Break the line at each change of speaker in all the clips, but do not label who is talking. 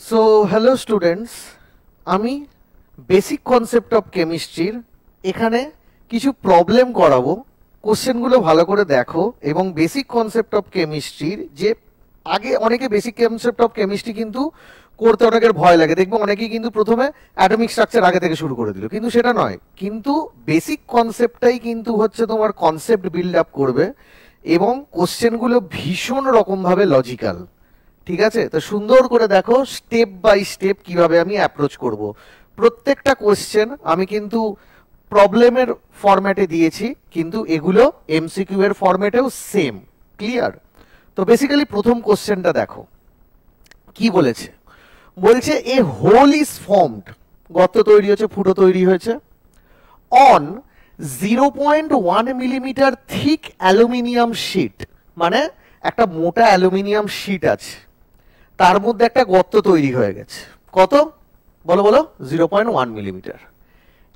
So hello students, আমি basic concept of কেমিস্ট্রির এখানে কিছু প্রবলেম করাবো। কোশ্চেনগুলো ভালো করে দেখো এবং বেসিক কনসেপ্ট অফ কেমিস্ট্রির যে আগে অনেকে বেসিক কনসেপ্ট অফ কেমিস্ট্রি কিন্তু করতে অনেকের ভয় লাগে, দেখবো অনেকেই কিন্তু প্রথমে অ্যাটমিক স্ট্রাকচার আগে থেকে শুরু করে দিল, কিন্তু সেটা নয়। কিন্তু বেসিক কনসেপ্টটাই কিন্তু হচ্ছে তোমার কনসেপ্ট বিল্ড আপ করবে এবং কোশ্চেনগুলো ভীষণ রকমভাবে লজিক্যাল। ঠিক আছে, তো সুন্দর করে দেখো স্টেপ বাই স্টেপ কিভাবে আমি অ্যাপ্রোচ করব। প্রত্যেকটা কোশ্চেন আমি কিন্তু প্রবলেমের ফরম্যাটে দিয়েছি, কিন্তু এগুলো এমসিকিউ এর ফরম্যাটেও সেম। ক্লিয়ার? তো বেসিক্যালি প্রথম কোশ্চেনটা দেখো কি বলেছে। বলছে এ হোল ইজ ফর্মড, গর্ত তৈরি হয়েছে, ফুটো তৈরি হয়েছে, on 0.1 millimetre thick aluminium sheet. মানে একটা মোটা অ্যালুমিনিয়াম শিট আছে, তার মধ্যে একটা গর্ত তৈরি হয়ে গেছে। কত বলো বলো? 0.1 মিলিমিটার।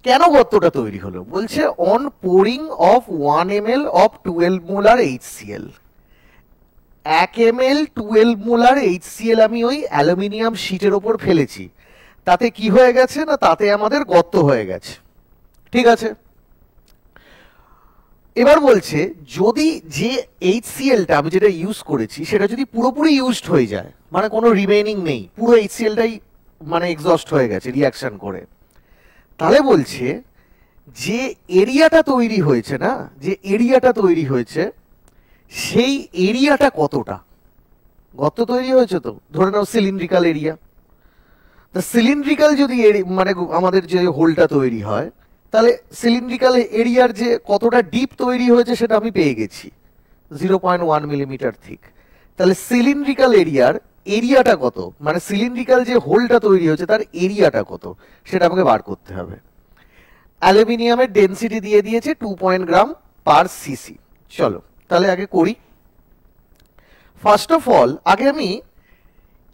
কেন গর্তটা তৈরি হলো? বলছে on pouring of 1 ml of 12 molar HCl। 1 ml 12 molar HCl আমি ওই অ্যালুমিনিয়াম শিটের ওপর ফেলেছি, তাতে কি হয়ে গেছে না, তাতে আমাদের গর্ত হয়ে গেছে। ঠিক আছে, এবার বলছে যদি যে HClটা আমি যেটা ইউজ করেছি সেটা যদি পুরোপুরি ইউজড হয়ে যায়, মানে কোনো রিমেইনিং নেই, পুরো HClটাই মানে এক্সস্ট হয়ে গেছে রিয়াকশন করে, তাহলে বলছে যে এরিয়াটা তৈরি হয়েছে না, যে এরিয়াটা তৈরি হয়েছে সেই এরিয়াটা কতটা। গর্ত তৈরি হয়েছে তো ধরে নাও সিলিন্ড্রিক্যাল এরিয়া, তা সিলিন্ড্রিক্যাল যদি মানে আমাদের যে হোলটা তৈরি হয়, তাহলে সিলিন্ড্রিক্যাল এরিয়ার যে কতটা ডিপ তৈরি হয়েছে সেটা আমি পেয়ে গেছি, 0.1 মিলিমিটার থিক। তাহলে সিলিন্ড্রিক্যাল এরিয়ার এরিয়াটা কত, মানে সিলিন্ড্রিক্যাল যে হোলটা তৈরি হয়েছে তার এরিয়াটা কত, সেটা আমাকে বার করতে হবে। অ্যালুমিনিয়ামের ডেনসিটি দিয়ে দিয়েছে 2 গ্রাম পার সিসি। চলো তাহলে আগে করি। ফার্স্ট অফ অল আগে আমি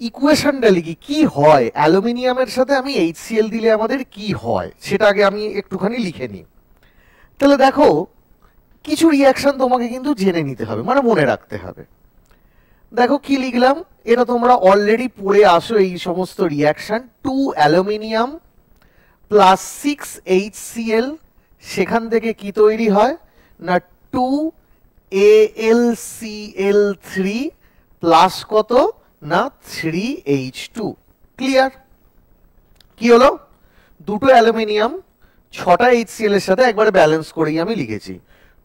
ইকুয়েশনটা লিখি, কি হয় অ্যালুমিনিয়ামের সাথে আমি HCl দিলে আমাদের কি হয় সেটা আগে আমি একটুখানি লিখে নিই। তাহলে দেখো কিছু রিয়াকশন তোমাকে কিন্তু জেনে নিতে হবে, মানে মনে রাখতে হবে। দেখো কি লিখলাম, এটা তোমরা অলরেডি পড়ে আসো এই সমস্ত রিয়াকশন। 2 অ্যালুমিনিয়াম প্লাস 6 HCl, সেখান থেকে কি তৈরি হয় না 2 AlCl3 প্লাস কত না 3H2। ক্লিয়ার? কি হলো? দুটো অ্যালুমিনিয়াম 6টা HCl এর সাথে একবারে ব্যালেন্স করেই আমি লিখেছি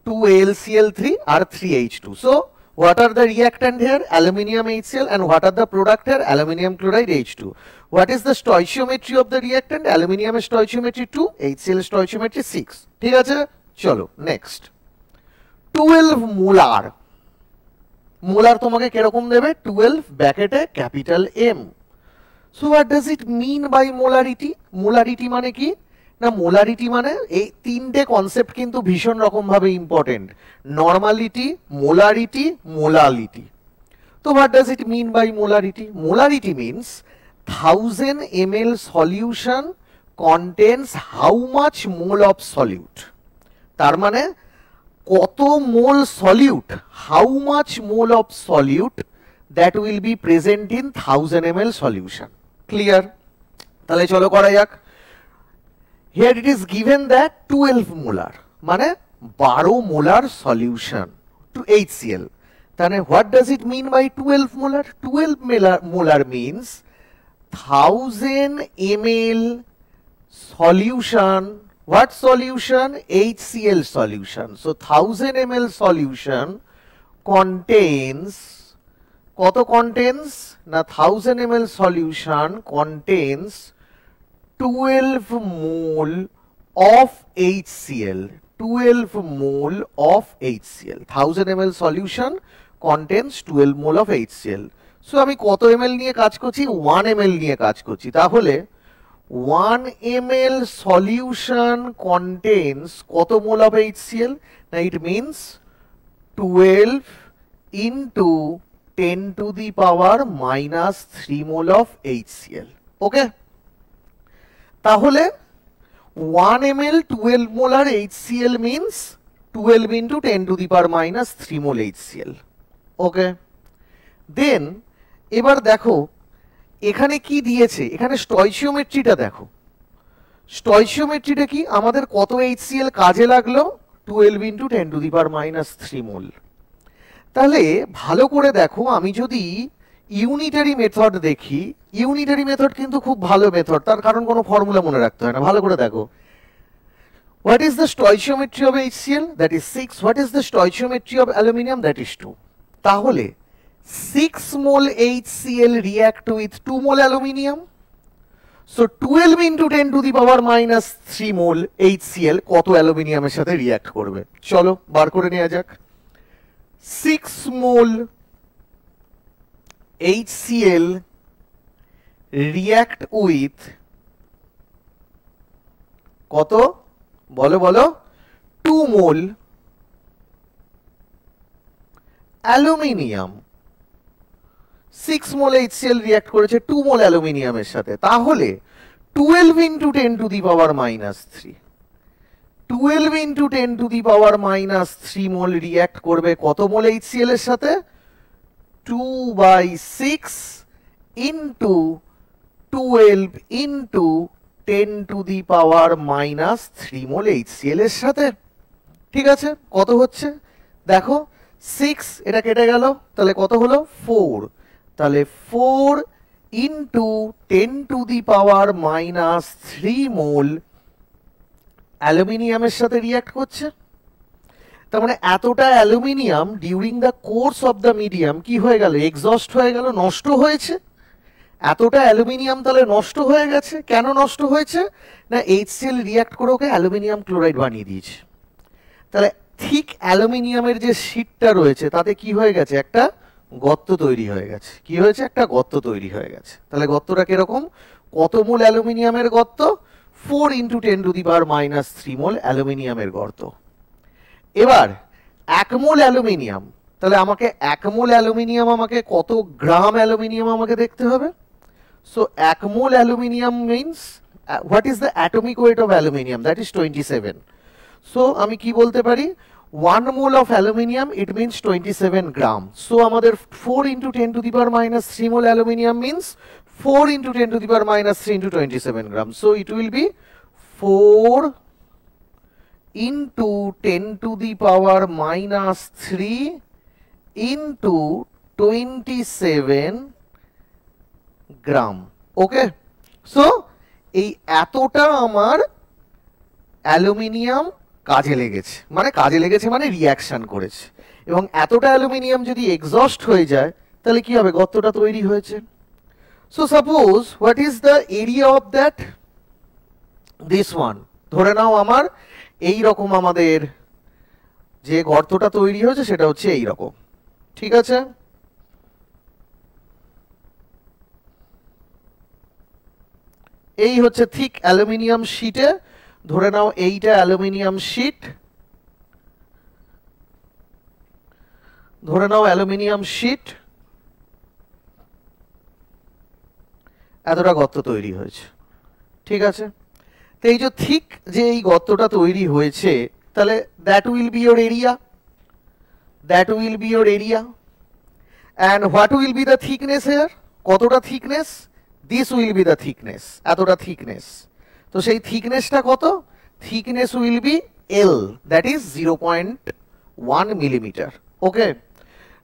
2 AlCl3 আর 3H2। So what are the reactant here? Aluminium HCl. And what are the product here? Aluminium chloride H2. What is the stoichiometry of the reactant? Aluminium stoichiometry 2, HCl stoichiometry 6. ঠিক আছে, চলো next. 12 molar, molar তোমাকে কিরকম দেবে? 12 ব্র্যাকেটে capital M। So what does it mean by molarity? Molarity মানে কি না, মোলারিটি মানে এই তিনটে কনসেপ্ট কিন্তু ভীষণ রকম ভাবে ইম্পর্টেন্ট, নর্মালিটি, মোলারিটি, মোলালিটি। তো what does it mean by molarity? Molarity means 1000 ml solution contains how much mole of solute. তার মানে কত mole solute, how much mole of solute that will be present in 1000 ml solution. Clear? তাহলে চলো করা যাক। Here it is given that 12 molar, মানে 12 molar solution to HCl। তাহলে what does it mean by 12 molar? 12 molar means 1000 ml solution. What solution? HCl solution. So 1000 ml solution contains, কত contains না 1000 ml solution contains 12 mole of HCl. 12 mole of HCl. 1000 ml solution contains 12 mole of HCl. So আমি কত ml নিয়ে কাজ করছি? 1 ml নিয়ে কাজ করছি। তাহলে 1 ml solution contains কত মোল of HCl? না it means 12 into 10 to the power minus 3 mole of HCl. ওকে, তাহলে 1 ml 12 molar HCl means 12 into 10 to the power minus 3 mole HCl. ওকে, দেন এবার দেখো এখানে কি দিয়েছে, এখানে স্টয়চিওমেট্রিটা দেখো। স্টয়চিওমেট্রিটা কি, আমাদের কত HCl কাজে লাগলো, 12 ইন্টু 10⁻³ মোল। তাহলে ভালো করে দেখো, আমি যদি ইউনিটারি মেথড দেখি, ইউনিটারি মেথড কিন্তু খুব ভালো মেথড, তার কারণ কোনো ফর্মুলা মনে রাখতে হয় না। ভালো করে দেখো, what is the stoichiometry of HCl? That is 6. What is the stoichiometry of aluminum? That is 2. তাহলে 6 mol HCl react with 2 mol aluminium. So 12 into 10⁻³ mol HCl কত অ্যালুমিনিয়ামের সাথে রিঅ্যাক্ট করবে, চলো বার করে নেওয়া যাক। 6 mol HCl react with কত বলো বলো, 2 mol aluminium. 6 mol HCl react করেছে 2 mol অ্যালুমিনিয়ামের সাথে, তাহলে 12 into 10⁻³ 12 into 10⁻³ মোল রিঅ্যাক্ট করবে কত মোল HCl এর সাথে, 2/6 into 12 into 10⁻³ মোল HCl এর সাথে। ঠিক আছে, কত হচ্ছে দেখো, 6 এটা কেটে গেল, তাহলে কত হলো 4, তাহলে 4 into 10⁻³ মোল অ্যালুমিনিয়ামের সাথে রিঅ্যাক্ট করছে। তার মানে এতটা aluminium during the course of the medium কি হয়ে গেল, এক্সস্ট হয়ে গেল, নষ্ট হয়েছে। এতটা অ্যালুমিনিয়াম তাহলে নষ্ট হয়ে গেছে। কেন নষ্ট হয়েছে না, HCl রিঅ্যাক্ট করে ওকে অ্যালুমিনিয়াম ক্লোরাইড বানিয়ে দিয়েছে। তাহলে ঠিক অ্যালুমিনিয়ামের যে শীটটা রয়েছে তাতে কি হয়ে গেছে, একটা গর্ত তৈরি হয়ে গেছে। কি হয়েছে, একটা গর্ত তৈরি হয়ে গেছে। তাহলে গর্তটা কিরকম, কত মোল অ্যালুমিনিয়ামের গর্ত, 4 into 10⁻³ মোল অ্যালুমিনিয়ামের গর্ত। এবার 1 মোল অ্যালুমিনিয়াম, তাহলে আমাকে 1 মোল অ্যালুমিনিয়াম আমাকে কত গ্রাম অ্যালুমিনিয়াম আমাকে দেখতে হবে। So 1 mole aluminium means what is the atomic weight of aluminium, that is 27. So আমি কি বলতে পারি, 1 mole of aluminium it means 27 gram. So আমাদের 4 into 10⁻³ mole aluminium means 4 into 10⁻³ into 27 gram. So it will be 4 into 10⁻³ into 27 gram. Okay, so এই এতটা আমার aluminium কাজে লেগেছে, মানে রিঅ্যাকশন করেছে। এবং এতটা অ্যালুমিনিয়াম যদি এক্সস্ট হয়ে যায় তাহলে কি হবে, গর্তটা তৈরি হয়েছে। So suppose what is the area of that, this one. ধরে নাও আমার এই রকম আমাদের যে গর্তটা তৈরি হয়েছে সেটা হচ্ছে এই রকম। ঠিক আছে, এই হচ্ছে থিক অ্যালুমিনিয়াম শীটে, ধরে নাও এইটা অ্যালুমিনিয়াম শীট, ধরে নাও অ্যালুমিনিয়াম শীট, এতটা গর্ত তৈরি হয়েছে। ঠিক আছে, তো এই যে থিক যে এই গর্তটা তৈরি হয়েছে, তাহলে that will be your area, that will be your area. And what will be the thickness here, কতটা thickness, this will be the thickness, এতটা থিকনেস। তো সেই থিকনেসটা কত, thickness will be L, that is 0.1 millimetre. Okay,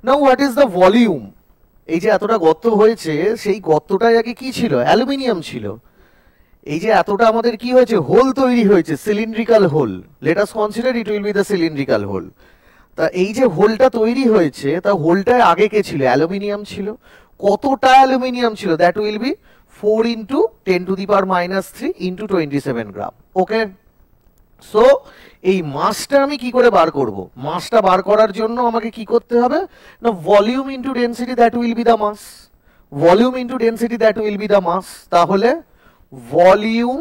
now what is the volume, এই যে এতটা গর্ত হয়েছে সেই গর্তটাই আগে কি ছিল, অ্যালুমিনিয়াম ছিল। এই যে এতটা আমাদের কি হয়েছে, হোল তৈরি হয়েছে, cylindrical hole, let us consider it will be the cylindrical hole. তা এই যে হোলটা তৈরি হয়েছে, তা হোলটায় আগে কে ছিল, অ্যালুমিনিয়াম ছিল। কতটা অ্যালুমিনিয়াম ছিল, that will B 4 into 10⁻³ into 27 gram. Okay, so এই মাসটা আমি কি করে বার করব, মাসটা বার করার জন্য আমাকে কি করতে হবে না, volume into density that will be the mass, volume into density that will be the mass. তাহলে volume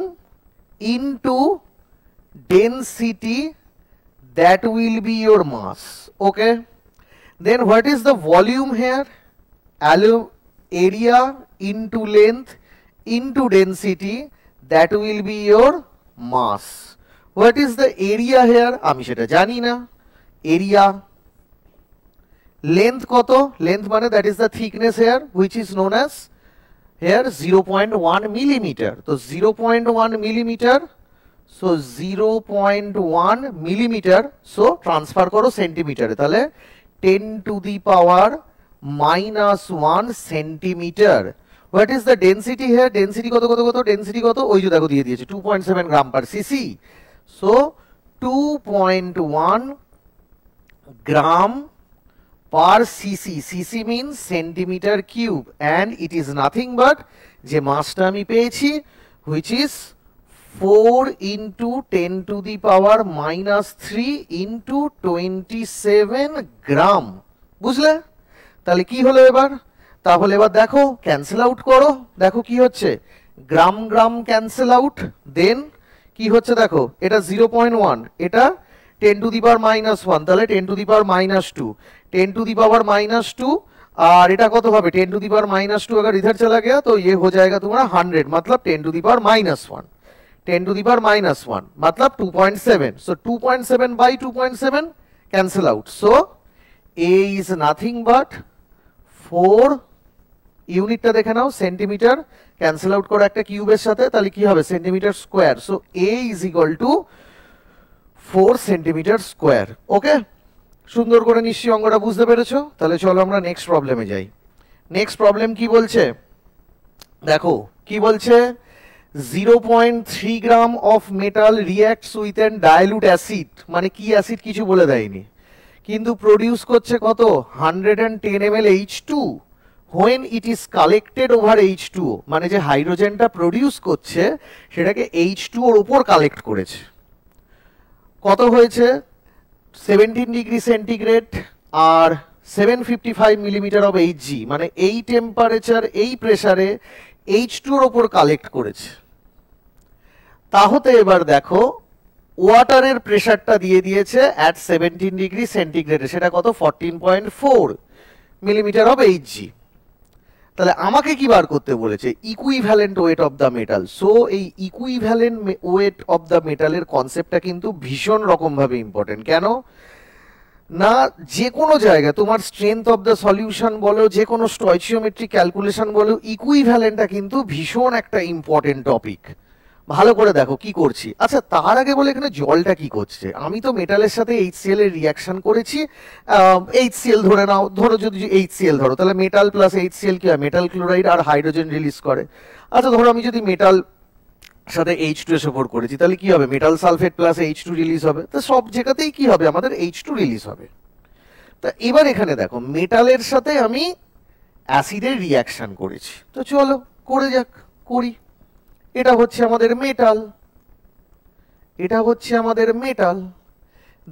into density that will be your mass. Okay, then what is the volume here, area into length into density, that will be your mass. What is the area here, আমি সেটা জানি না, area, length কত, length মানে that is the thickness here which is known as here 0.1 millimeter. তো 0.1 millimeter, so 0.1 millimeter, so transfer করো সেন্টিমিটারে, তাহলে 10 to the power minus 1 centimeter. What is the density here? Density কত কত কত? Density কত? ওই যে দেখো দিয়ে দিয়েছে 2.7 গ্রাম per CC. So 2.1 gram per cc. cc means centimeter cube, and it is nothing but যে মাসটা আমি পেয়েছি, which is 4 into 10 to the power minus 3 into 27 গ্রাম। বুঝলে? তাহলে কি হলো এবার? তাহলে এবার দেখো ক্যান্সেল আউট করো, দেখো কি হচ্ছে, গ্রাম গ্রাম ক্যান্সেল আউট, দেন কি হচ্ছে দেখো, এটা 0.1, এটা 10 to the power minus 1, তাহলে 10 to the power minus 2, 10 to the power minus 2, और এটা কত হবে, 10 to the power minus 2 अगर इधर चला गया तो ये हो जाएगा तुम्हारा 100, मतलब 10 to the power minus 1, 10 to the power minus 1, मतलब 2.7, so 2.7 by 2.7 cancel out, so A is nothing but 4, ইউনিটটা দেখে নাও সেন্টিমিটার, ক্যান্সেল আউট করো একটা কিউবের সাথে, তাহলে কি হবে, centimetre square, so A is equal to 4 centimetre square. Okay, সুন্দর করে নিশ্চয়ই অঙ্কটা বুঝতে পেরেছো? তাহলে চলো আমরা নেক্সট প্রবলেমে যাই। নেক্সট প্রবলেম কি বলছে দেখো, কি বলছে, 0.3 gram of metal reacts with an dilute acid, মানে কি অ্যাসিড কিছু বলে দেয়নি, কিন্তু প্রডিউস করছে কত, 110 ml H2, when it is collected over H2O, মানে যে হাইড্রোজেনটা প্রডিউস করছে সেটাকে H2O এর উপর কালেক্ট করেছে, কত হয়েছে, 17 ডিগ্রি সেন্টিগ্রেড আর 755 মিলিমিটার অফ Hg, মানে এই টেম্পারেচার এই প্রেসারে H2O এর উপর কালেক্ট করেছে। তাহলে এবার দেখো ওয়াটারের প্রেসারটা দিয়ে দিয়েছে অ্যাট 17 ডিগ্রি সেন্টিগ্রেডে, সেটা কত, 14.4 মিলিমিটার অফ Hg। তাহলে আমাকে কি বার করতে বলেছে, equivalent weight of the metal. So এই ইকুইভ্যালেন্ট ওয়েট অফ দ্য মেটালের কনসেপ্টটা কিন্তু ভীষণ রকম ভাবে ইম্পর্টেন্ট। কেন না, যে কোনো জায়গায় তোমার স্ট্রেংথ অফ দ্য সলিউশন বলো, যে কোনো স্টয়চিওমেট্রিক ক্যালকুলেশন বলো, ইকুইভ্যালেন্টটা কিন্তু ভীষণ একটা ইম্পর্টেন্ট টপিক। ভালো করে দেখো কি করছি। আচ্ছা, তার আগে বলে এখানে জলটা কি করছে, আমি তো মেটালের সাথে HCl এর রিয়াকশন করেছি, HCl ধরে নাও, ধরো যদি HCl ধরো, তাহলে মেটাল প্লাস HCl কি হয়, মেটাল ক্লোরাইড আর হাইড্রোজেন রিলিজ করে। আচ্ছা ধরো আমি যদি মেটাল সাথে H2SO4 করেছি, তাহলে কি হবে, metal sulphate plus H2 release হবে, তো সব জায়গাতেই কি হবে, আমাদের H2 রিলিজ হবে। তা এবার এখানে দেখো মেটালের সাথে আমি অ্যাসিডের রিয়াকশন করেছি, তো চলো করে যাক, করি। এটা হচ্ছে আমাদের মেটাল, এটা হচ্ছে আমাদের মেটাল,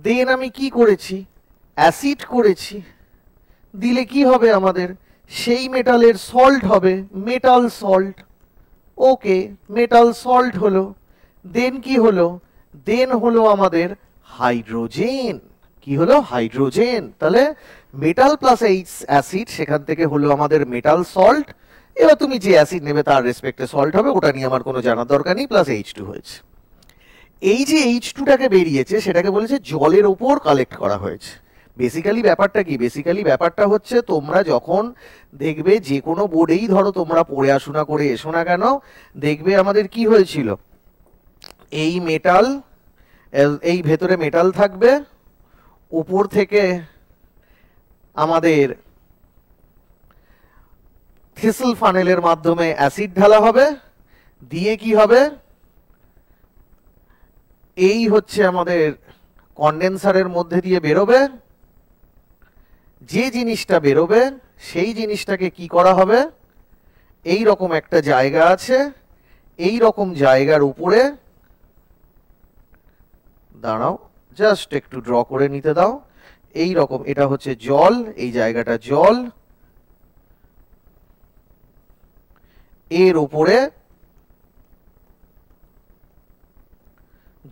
দেন আমি কি করেছি, অ্যাসিড করেছি, দিলে কি হবে আমাদের, সেই মেটালের সল্ট হবে, মেটাল সল্ট। ওকে, মেটাল সল্ট হলো, দেন কি হলো, দেন হলো আমাদের হাইড্রোজেন, কি হলো, হাইড্রোজেন। তাহলে মেটাল প্লাস অ্যাসিড, সেখান থেকে হলো আমাদের মেটাল সল্ট। এবার তুমি যে অ্যাসিড নেবে তার রেসপেক্টে সল্ট হবে, ওটা নিয়ে আমার কোনো জানার দরকার নেই, প্লাস H2 হয়েছে। এই যে H2টাকে বেরিয়েছে সেটাকে বলেছে জলের ওপর কালেক্ট করা হয়েছে। বেসিক্যালি ব্যাপারটা কি, বেসিক্যালি ব্যাপারটা হচ্ছে তোমরা যখন দেখবে যে কোনো বোর্ডেই ধরো তোমরা পড়াশোনা করে এসো না কেন, দেখবে আমাদের কি হয়েছিল, এই মেটাল, এই ভেতরে মেটাল থাকবে, উপর থেকে আমাদের থিসল ফানেলের মাধ্যমে অ্যাসিড ঢালা হবে, দিয়ে কি হবে, এই হচ্ছে আমাদের কন্ডেন্সারের মধ্যে দিয়ে বেরোবে, যে জিনিসটা বেরোবে সেই জিনিসটাকে কি করা হবে, এই রকম একটা জায়গা আছে, এই রকম জায়গার উপরে, দাঁড়াও জাস্ট একটু ড্র করে নিতে দাও, এই রকম, এটা হচ্ছে জল, এই জায়গাটা জল, এর উপরে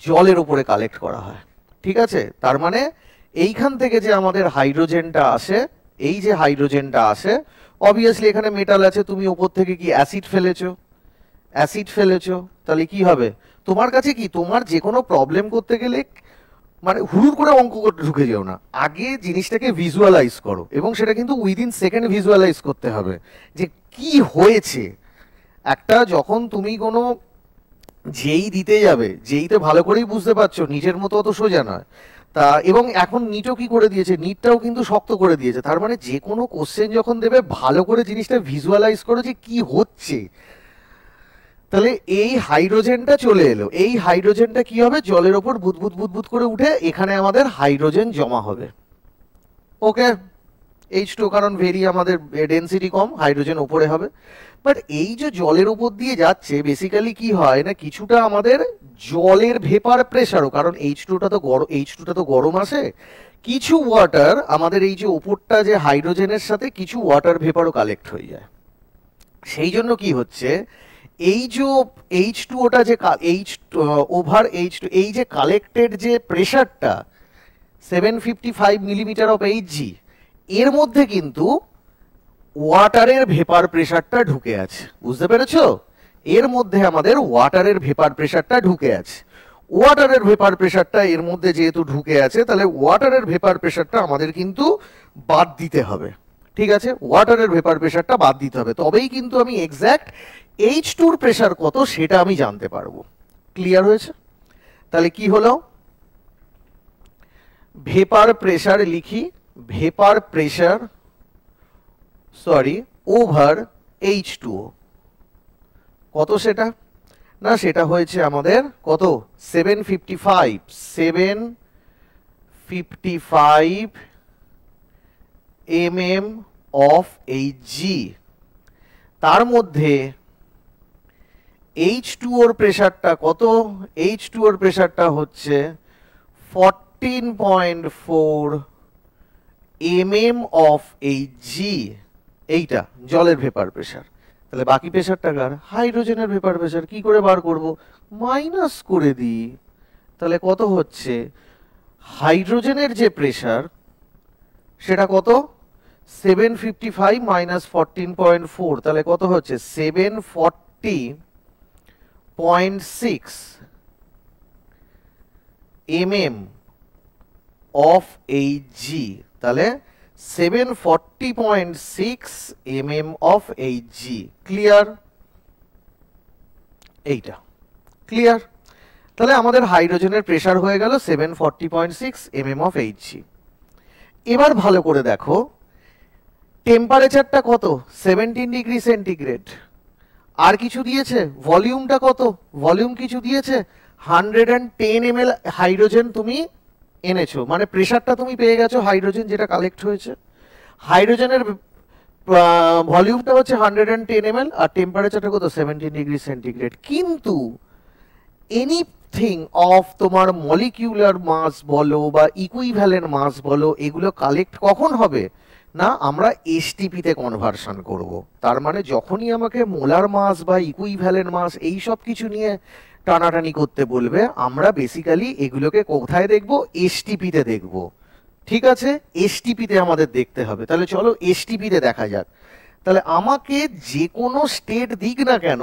জলের উপরে কালেক্ট করা হয়, ঠিক আছে। তার মানে এইখান থেকে যে আমাদের হাইড্রোজেনটা আসে, এই যে হাইড্রোজেনটা আসে, অবভিয়াসলি এখানে মেটাল আছে, তুমি উপর থেকে কি অ্যাসিড ফেলেছো, অ্যাসিড ফেলেছো, তাহলে কি হবে, তোমার কাছে কি, তোমার যে কোনো প্রবলেম করতে গেলে মানে হুড় করে অঙ্ক করতে ঢুকে যেও না, আগে জিনিসটাকে ভিজুয়ালাইজ করো, এবং সেটা কিন্তু উইদিন সেকেন্ড ভিজুয়ালাইজ করতে হবে যে কি হয়েছে, একটা যখন তুমি কোনো যেই দিতে যাবে, যেই তো ভালো করেই বুঝতে পারছো নিজের মতো অত সোজা নয় তা, এবং এখন নিটও কি করে দিয়েছে, নিটটাও কিন্তু শক্ত করে দিয়েছে। তার মানে যে কোনো কোশ্চেন যখন দেবে ভালো করে জিনিসটা ভিজুয়ালাইজ করে যে কি হচ্ছে। তাহলে এই হাইড্রোজেনটা চলে এলো, এই হাইড্রোজেনটা কি হবে, জলের ওপর বুদবুদ বুদবুদ করে উঠে এখানে আমাদের হাইড্রোজেন জমা হবে। ওকে, H2 কারণ ভেরি আমাদের ডেনসিটি কম, হাইড্রোজেন উপরে হবে। বাট এই যে জলের উপর দিয়ে যাচ্ছে বেসিক্যালি কি হয় না, কিছুটা আমাদের জলের ভেপার প্রেসারও, কারণ H2টা তো গরম আসে, কিছু ওয়াটার আমাদের এই যে ওপরটা যে হাইড্রোজেনের সাথে কিছু ওয়াটার ভেপারও কালেক্ট হয়ে যায়। সেই জন্য কি হচ্ছে, এই যে H2ওটা যে ওভার H2, এই যে কালেক্টেড যে প্রেসারটা 755 মিলিমিটার অফ Hg, এর মধ্যে কিন্তু ওয়াটারের ভেপার প্রেসারটা ঢুকে আছে। বুঝতে পেরেছো? এর মধ্যে আমাদের ওয়াটারের ভেপার প্রেসারটা ঢুকে আছে। ওয়াটারের ভেপার প্রেসারটা এর মধ্যে যেহেতু ঢুকে আছে, তাহলে ওয়াটারের ভেপার প্রেসারটা আমাদের কিন্তু বাদ দিতে হবে। ঠিক আছে, ওয়াটারের ভেপার প্রেসারটা বাদ দিতে হবে, তবেই কিন্তু আমি এক্স্যাক্ট H2 এর প্রেসার কত সেটা আমি জানতে পারবো। ক্লিয়ার হয়েছে? তাহলে কি হলো, ভেপার প্রেসার লিখি, ভেপার প্রেসার ওভার H2O কত সেটা না, সেটা হয়েছে আমাদের কত, 755 mm of Hg। তার মধ্যে H2O এর প্রেসারটা কত, H2O এর প্রেসারটা হচ্ছে 14.4 mm of Hg, এইটা জলের ভেপার প্রেসার। তাহলে বাকি প্রেসারটা কার, হাইড্রোজেনের ভেপার প্রেসার। কি করে বার করব, মাইনাস করে দিই। তাহলে কত হচ্ছে, হাইড্রোজেনের যে প্রেসার সেটা কত, 755 মাইনাস 14.4, তাহলে কত হচ্ছে 740.6 mm of Hg। তাহলে 740.6 mm of Hg। ক্লিয়ার? এইটা ক্লিয়ার? তাহলে আমাদের হাইড্রোজেনের প্রেসার হয়ে গেল 740.6 mm of Hg। এবার ভালো করে দেখো, টেম্পারেচারটা কত, 17 ডিগ্রি সেন্টিগ্রেড। আর কিছু দিয়েছে, ভলিউমটা কত, ভলিউম কিছু দিয়েছে, 110 ml হাইড্রোজেন তুমি এনেছো, মানে প্রেসারটা তুমি পেয়ে গেছো হাইড্রোজেন যেটা কালেক্ট হয়েছে। হাইড্রোজেনের ভলিউমটা হচ্ছে 110 ml আর টেম্পারেচারটা কত, 17 ডিগ্রি সেন্টিগ্রেড। কিন্তু এনিথিং অফ তোমার মলিকিউলার মাস বলো বা ইকুইভ্যালেন্ট মাস বলো, এগুলো কালেক্ট কখন হবে না, আমরা এসটিপি তে কনভার্সন করব। তার মানে যখনই আমাকে মোলার মাস বা ইকুইভ্যালেন্ট মাস এই সব কিছু নিয়ে টানাটানি করতে বলবে, আমরা বেসিক্যালি এগুলোকে কোথায় দেখব, এসটিপি তে দেখব। ঠিক আছে, এসটিপি তে আমাদের দেখতে হবে। তাহলে চলো এসটিপি তে দেখা যাক। তাহলে আমাকে যে কোনো স্টেট দিক না কেন,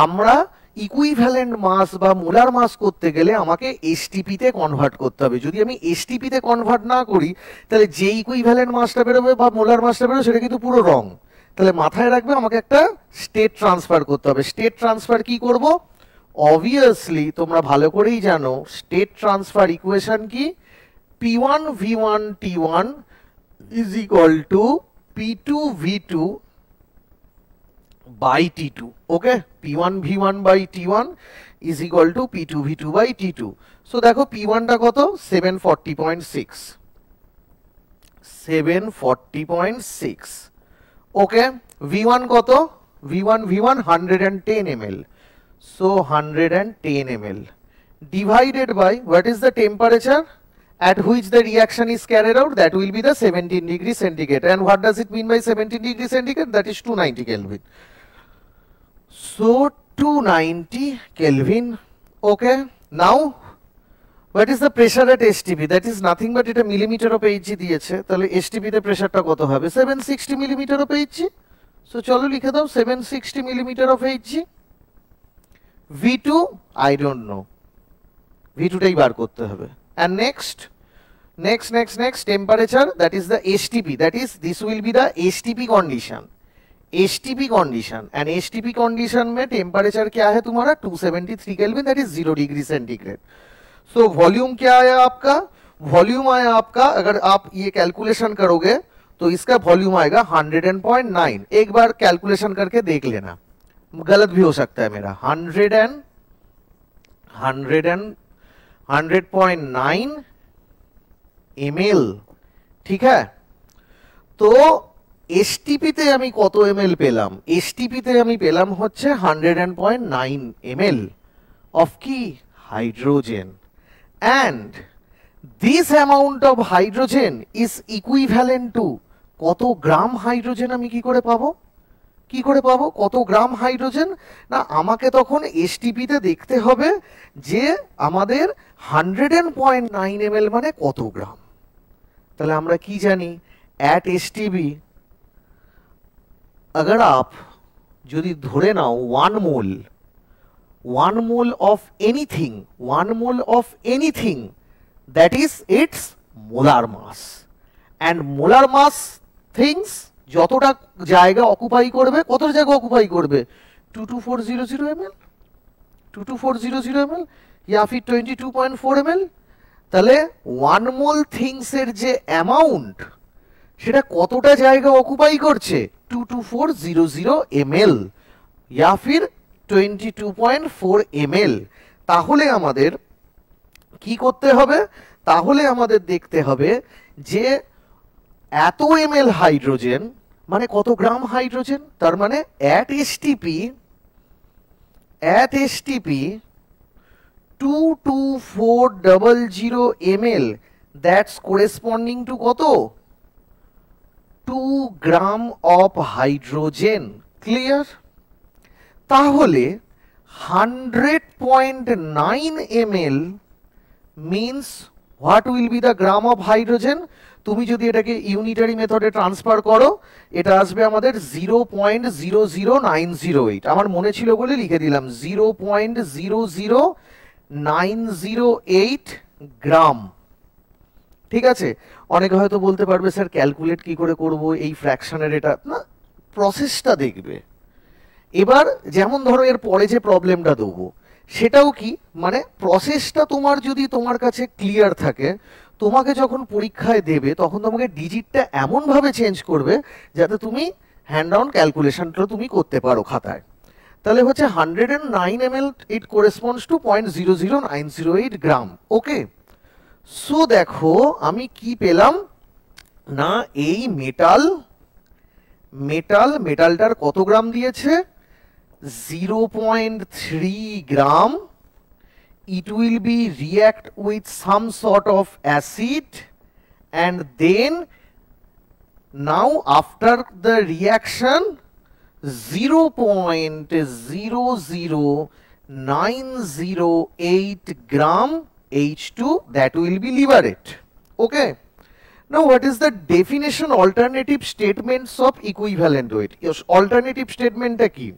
আমরা ইকুইভ্যালেন্ট মাস বা মোলার মাস করতে গেলে আমাকে এসটিপি তে কনভার্ট করতে হবে। যদি আমি এসটিপি তে কনভার্ট না করি, তাহলে যে ইকুইভ্যালেন্ট মাসটা বেরোবে বা মোলার মাসটা বেরোবে সেটা কিন্তু পুরো রং। তাহলে মাথায় রাখবে আমাকে একটা স্টেট ট্রান্সফার করতে হবে। স্টেট ট্রান্সফার কি করব, অবভিয়াসলি তোমরা ভালো করেই জানো স্টেট ট্রান্সফার ইকুয়েশন কি, P1 V1 T1 is equal to P2 V2 by T2. Okay, P1 V1 by T1 is equal to P2 V2 by T2. So দেখো P1 টা কত, 740.6, 740.6। ওকে, V1 কত, V1 110 ml, so 110 ml divided by what is the temperature at which the reaction is carried out, that will be the 17 degree centigrade. And what does it mean by 17 degree centigrade, that is 290 Kelvin. So 290 Kelvin. Okay, now what is the pressure at STP, that is nothing but এটা millimetre of Hg দিয়েছে। তাহলে STP তে প্রেসারটা কত হবে, 760 millimetre of Hg। So চলো লিখে দাও 760 millimetre of Hg। V2 I don't know, V2 টাই বার করতে হবে। And next temperature, that is the STP, that is this will be the STP condition, HTP condition, and HTP condition में temperature क्या है तुम्हारा 273 kelvin, that is 0 degree centigrade. So volume क्या आया आपका, volume आया आपका, अगर आप ये कैलकुलेशन करोगे तो इसका वॉल्यूम आएगा 100.9। एक बार कैलकुलेशन करके देख लेना, गलत भी हो सकता है मेरा। 100.9 ml, ठीक है। तो एसटीपी তে আমি কত ml পেলাম, এসটিপি তে আমি পেলাম হচ্ছে 100.9 ml of কি hydrogen, and this amount of hydrogen is equivalent to কত গ্রাম হাইড্রোজেন আমি কি করে পাবো, কি করে পাবো কত গ্রাম হাইড্রোজেন, না আমাকে তখন এসটিপি তে দেখতে হবে যে আমাদের 100.9 ml মানে কত গ্রাম। তাহলে আমরা কি জানি, at एसटीपी अगर आप যদি ধরে নাও 1 mole of anything that is its molar mass, and molar mass things যতটা জায়গা অকুপাই করবে, কত জায়গা অকুপাই করবে 22400 ml, 22400 ml या फिर 22.4 ml। তাহলে 1 mole things এর যে অ্যামাউন্ট সেটা কতটা জায়গা অকুপাই করছে 22400 ml या फिर 22.4 ml। তাহলে আমাদের কি করতে হবে, তাহলে আমাদের দেখতে হবে যে এত ml হাইড্রোজেন মানে কত গ্রাম হাইড্রোজেন, তার মানে at STP 22400 ml, that's corresponding to কত 2 গ্রাম of hydrogen, clear। তাহলে 100.9 ml means what will be the gram of hydrogen। তুমি যদি এটাকে ইউনিটারি মেথডে ট্রান্সফার করো এটা আসবে আমাদের 0.00908, আমার মনে ছিল বলে লিখে দিলাম 0.00908 গ্রাম, ঠিক আছে। অনেকে হয়তো বলতে পারবে স্যার ক্যালকুলেট কি করে করব এই ফ্র্যাকশনের, এটা না প্রসেসটা দেখবে। এবার যেমন ধরো এর পরে যে প্রবলেমটা দেবো সেটাও কি, মানে প্রসেসটা তোমার যদি তোমার কাছে ক্লিয়ার থাকে, তোমাকে যখন পরীক্ষায় দেবে তখন তোমাকে ডিজিটটা এমনভাবে চেঞ্জ করবে যাতে তুমি হ্যান্ড ডাউন ক্যালকুলেশনটা তুমি করতে পারো খাতায়। তাহলে হচ্ছে 109 ml, ইট করেসপন্ডস টু 0.00908 গ্রাম, ওকে। সো দেখো আমি কি পেলাম না, এই মেটালটার কত গ্রাম দিয়েছে 0.3 gram, it will be react with some sort of acid, and then now after the reaction 0.00908 gram H2 that will be liberate, okay। Now what is the definition alternative statements of equivalent weight? Alternative statement টা কি,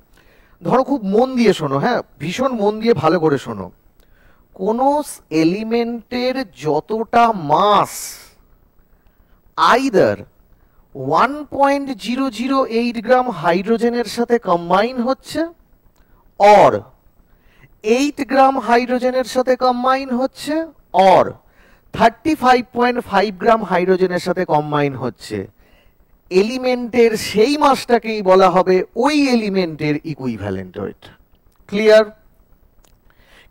ধরো খুব মন দিয়ে শোনো, হ্যাঁ ভীষণ মন দিয়ে ভালো করে শোনো। কোন এলিমেন্টের যতটা মাস আইদার 1.008 গ্রাম হাইড্রোজেনের সাথে কম্বাইন হচ্ছে, অর 8 গ্রাম হাইড্রোজেনের সাথে কম্বাইন হচ্ছে, অর 35.5 গ্রাম হাইড্রোজেনের সাথে কম্বাইন হচ্ছে, এলিমেন্টের সেই মাসটাকেই বলা হবে ওই এলিমেন্টের ইকুইভ্যালেন্ট ওয়েট, ক্লিয়ার।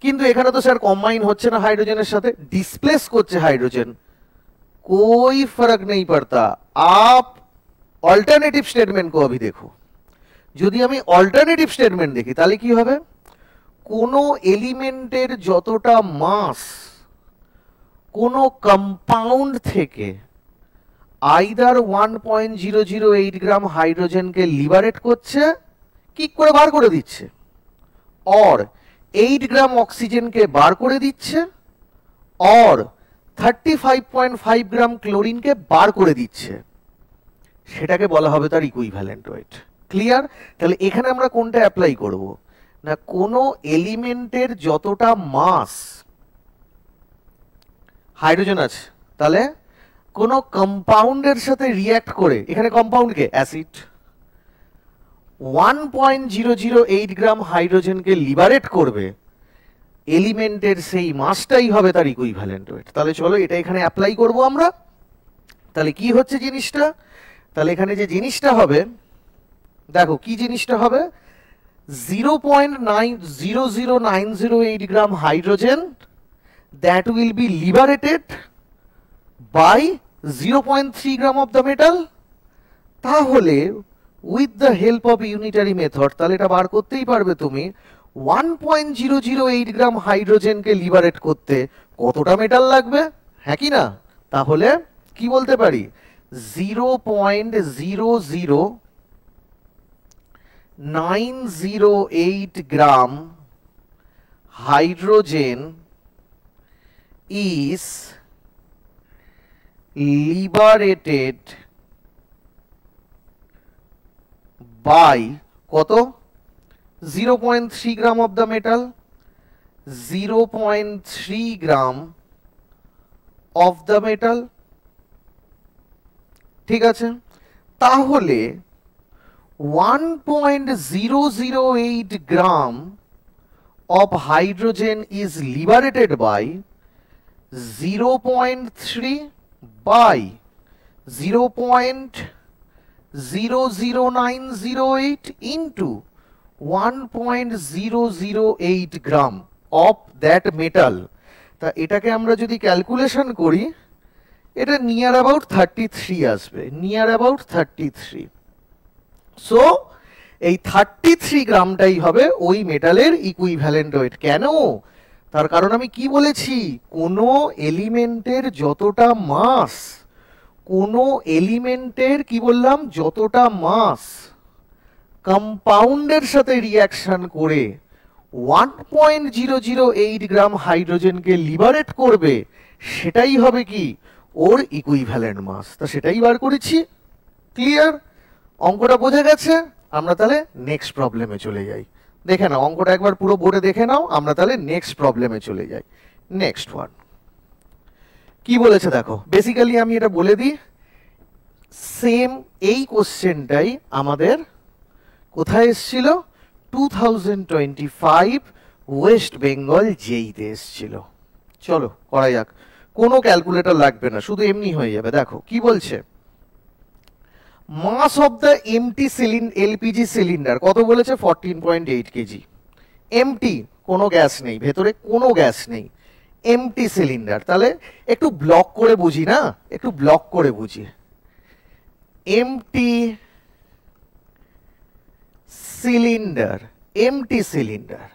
কিন্তু এখানে তো স্যার কম্বাইন হচ্ছে না হাইড্রোজেনের সাথে, ডিসপ্লেস করছে হাইড্রোজেন, कोई फर्क नहीं पड़ता। आप অল্টারনেটিভ স্টেটমেন্ট কো अभी देखो, যদি আমি অল্টারনেটিভ স্টেটমেন্ট দেখি তাহলে কি হবে, কোন এলিমেন্টের যতটা মাস কোন কম্পাউন্ড থেকে আইদার 1.008 গ্রাম হাইড্রোজেনকে লিবারেট করছে, কি করে বার করে দিচ্ছে, और 8 গ্রাম অক্সিজেনকে বার করে দিচ্ছে, और 35.5 গ্রাম ক্লোরিনকে বার করে দিচ্ছে, সেটাকে বলা হবে তার ইকুইভ্যালেন্ট ওয়েট, ক্লিয়ার। তাহলে এখানে আমরা কোনটা অ্যাপ্লাই করব না, কোন এলিমেন্টের যতটা মাস হাইড্রোজেন আছে তাহলে কোন কম্পাউন্ডের সাথে রিঅ্যাক্ট করে, এখানে কম্পাউন্ড কে অ্যাসিড, 1.008 গ্রাম হাইড্রোজেনকে লিবারেট করবে, এলিমেন্টের সেই মাসটাই হবে তার ইকুইভ্যালেন্ট ওয়েট। তাহলে চলো এটা এখানে অ্যাপ্লাই করব আমরা। তাহলে কি হচ্ছে জিনিসটা, তাহলে এখানে যে জিনিসটা হবে, দেখো কি জিনিসটা হবে, 0.000908 গ্রাম hydrogen that will be liberated by 0.3 gram of the metal। তাহলে with the help of unitary method, তাহলে এটা বার করতেই পারবে তুমি, 1.008 গ্রাম হাইড্রোজেনকে লিবারেট করতে কতটা মেটাল লাগবে, হ্যাঁ কি না? তাহলে কি বলতে পারি, 0.00908 গ্রাম হাইড্রোজেন is liberated by কত, 0.3 গ্রাম of the metal, 0.3 gram of the metal, ঠিক আছে? তাহলে 1.008 গ্রাম of hydrogen is liberated by 0.3 by 0.00908 into 1.008 gram of that metal। তা এটাকে আমরা যদি ক্যালকুলেশন করি, এটা নিয়ার অ্যাবাউট 33 আসবে, নিয়ার অ্যাবাউট 33। সো এই 33 গ্রামটাই হবে ওই মেটালের ইকুইভ্যালেন্ট ওয়েট। কেন? তার কারণ আমি কি বলেছি, কোনো এলিমেন্টের যতটা মাস, কোনো এলিমেন্টের কি বললাম, যতটা মাস কম্পাউন্ডের সাথে রিয়াকশন করে 1.008 গ্রাম হাইড্রোজেনকে লিবারেট করবে, সেটাই হবে কি ওর ইকুইভ্যালেন্ট মাস। তা সেটাই বার করেছি। ক্লিয়ার? অঙ্কটা বোঝা গেছে? আমরা তাহলে নেক্সট প্রবলেমে চলে যাই। দেখে নাও অঙ্কটা একবার পুরো বোর্ডে দেখে নাও, আমরা তাহলে নেক্সট প্রবলেমে চলে যাই। নেক্সট ওয়ান কি বলেছে দেখো, বেসিক্যালি আমি এটা বলে দিই, সেম এই কোশ্চেনটাই আমাদের কোথায় এসেছিল, 2025 ওয়েস্ট বেঙ্গল জেইতে এসেছিল। চলো করা যাক, কোনো ক্যালকুলেটর লাগবে না, শুধু এমনি হয়ে যাবে। দেখো কি বলছে, mass of the empty LPG cylinder কত বলেছে, 14.8 কেজি। এমটি, কোনো গ্যাস নেই ভেতরে, কোনো গ্যাস নেই, এমটি সিলিন্ডার। তাহলে একটু ব্লক করে বুঝি না, একটু ব্লক করে বুঝি। Empty cylinder, empty cylinder,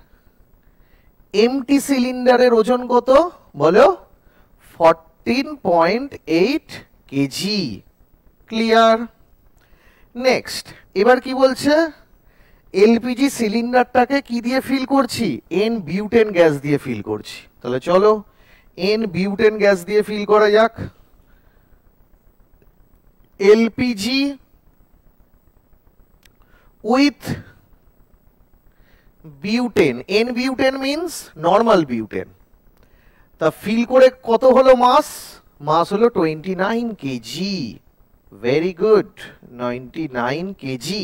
empty সিলিন্ডারের ওজন কত বলো, 14.8 কেজি। ক্লিয়ার? নেক্সট এবার কি বলছে, এলপিজি সিলিন্ডারটাকে কি দিয়ে ফিল করছি, এন বিউটেন গ্যাস দিয়ে ফিল করছি। তাহলে চলো এন বিউটেন গ্যাস দিয়ে ফিল করা যাক। LPG with butane, N butane means normal butane. তা ফিল করে কত হলো মাস, মাস হলো 29 KG. Very good, 99 KG.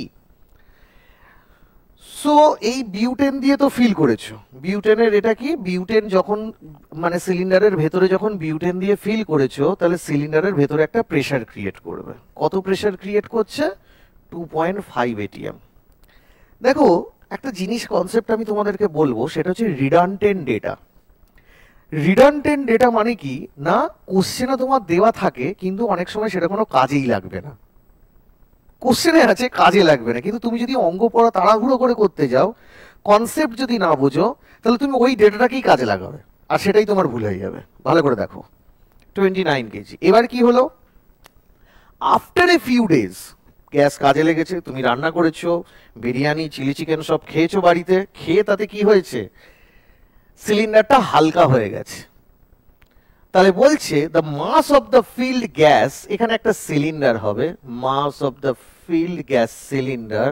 So এই বিউটেন দিয়ে তো ফিল করেছো, বিউটেনের এটা কি, বিউটেন যখন মানে সিলিন্ডারের ভেতরে যখন বিউটেন দিয়ে ফিল করেছো, তাহলে সিলিন্ডারের ভেতরে একটা প্রেসার ক্রিয়েট করবে। কত প্রেসার ক্রিয়েট করছে, 2.5 ATM। দেখো একটা জিনিস কনসেপ্ট আমি তোমাদেরকে বলবো, সেটা হচ্ছে রিডান্ডেন্ট ডেটা। রিডান্ডেন্ট ডেটা মানে কি না, কোশ্চেনে তোমার দেওয়া থাকে কিন্তু অনেক সময় সেটা কোনো কাজেই লাগবে না। কোশ্চেনে আছে কাজে লাগবে না, কিন্তু তুমি যদি অঙ্ক পড়া তাড়াহুড়ো করে করতে যাও, কনসেপ্ট যদি না বোঝো, তাহলে তুমি ওই ডেটাটাকেই কাজে লাগাবে, আর সেটাই তোমার ভুল হয়ে যাবে। ভালো করে দেখো, 29 কেজি। এবার কি হলো, after a few days gas কাজে লেগেছে, তুমি রান্না করেছো, বিরিয়ানি চিলি চিকেন সব খেয়েছো বাড়িতে, খেয়ে তাতে কি হয়েছে, সিলিন্ডারটা হালকা হয়ে গেছে। তাহলে বলছে the mass of the filled gas, এখানে একটা সিলিন্ডার হবে, mass of the filled gas cylinder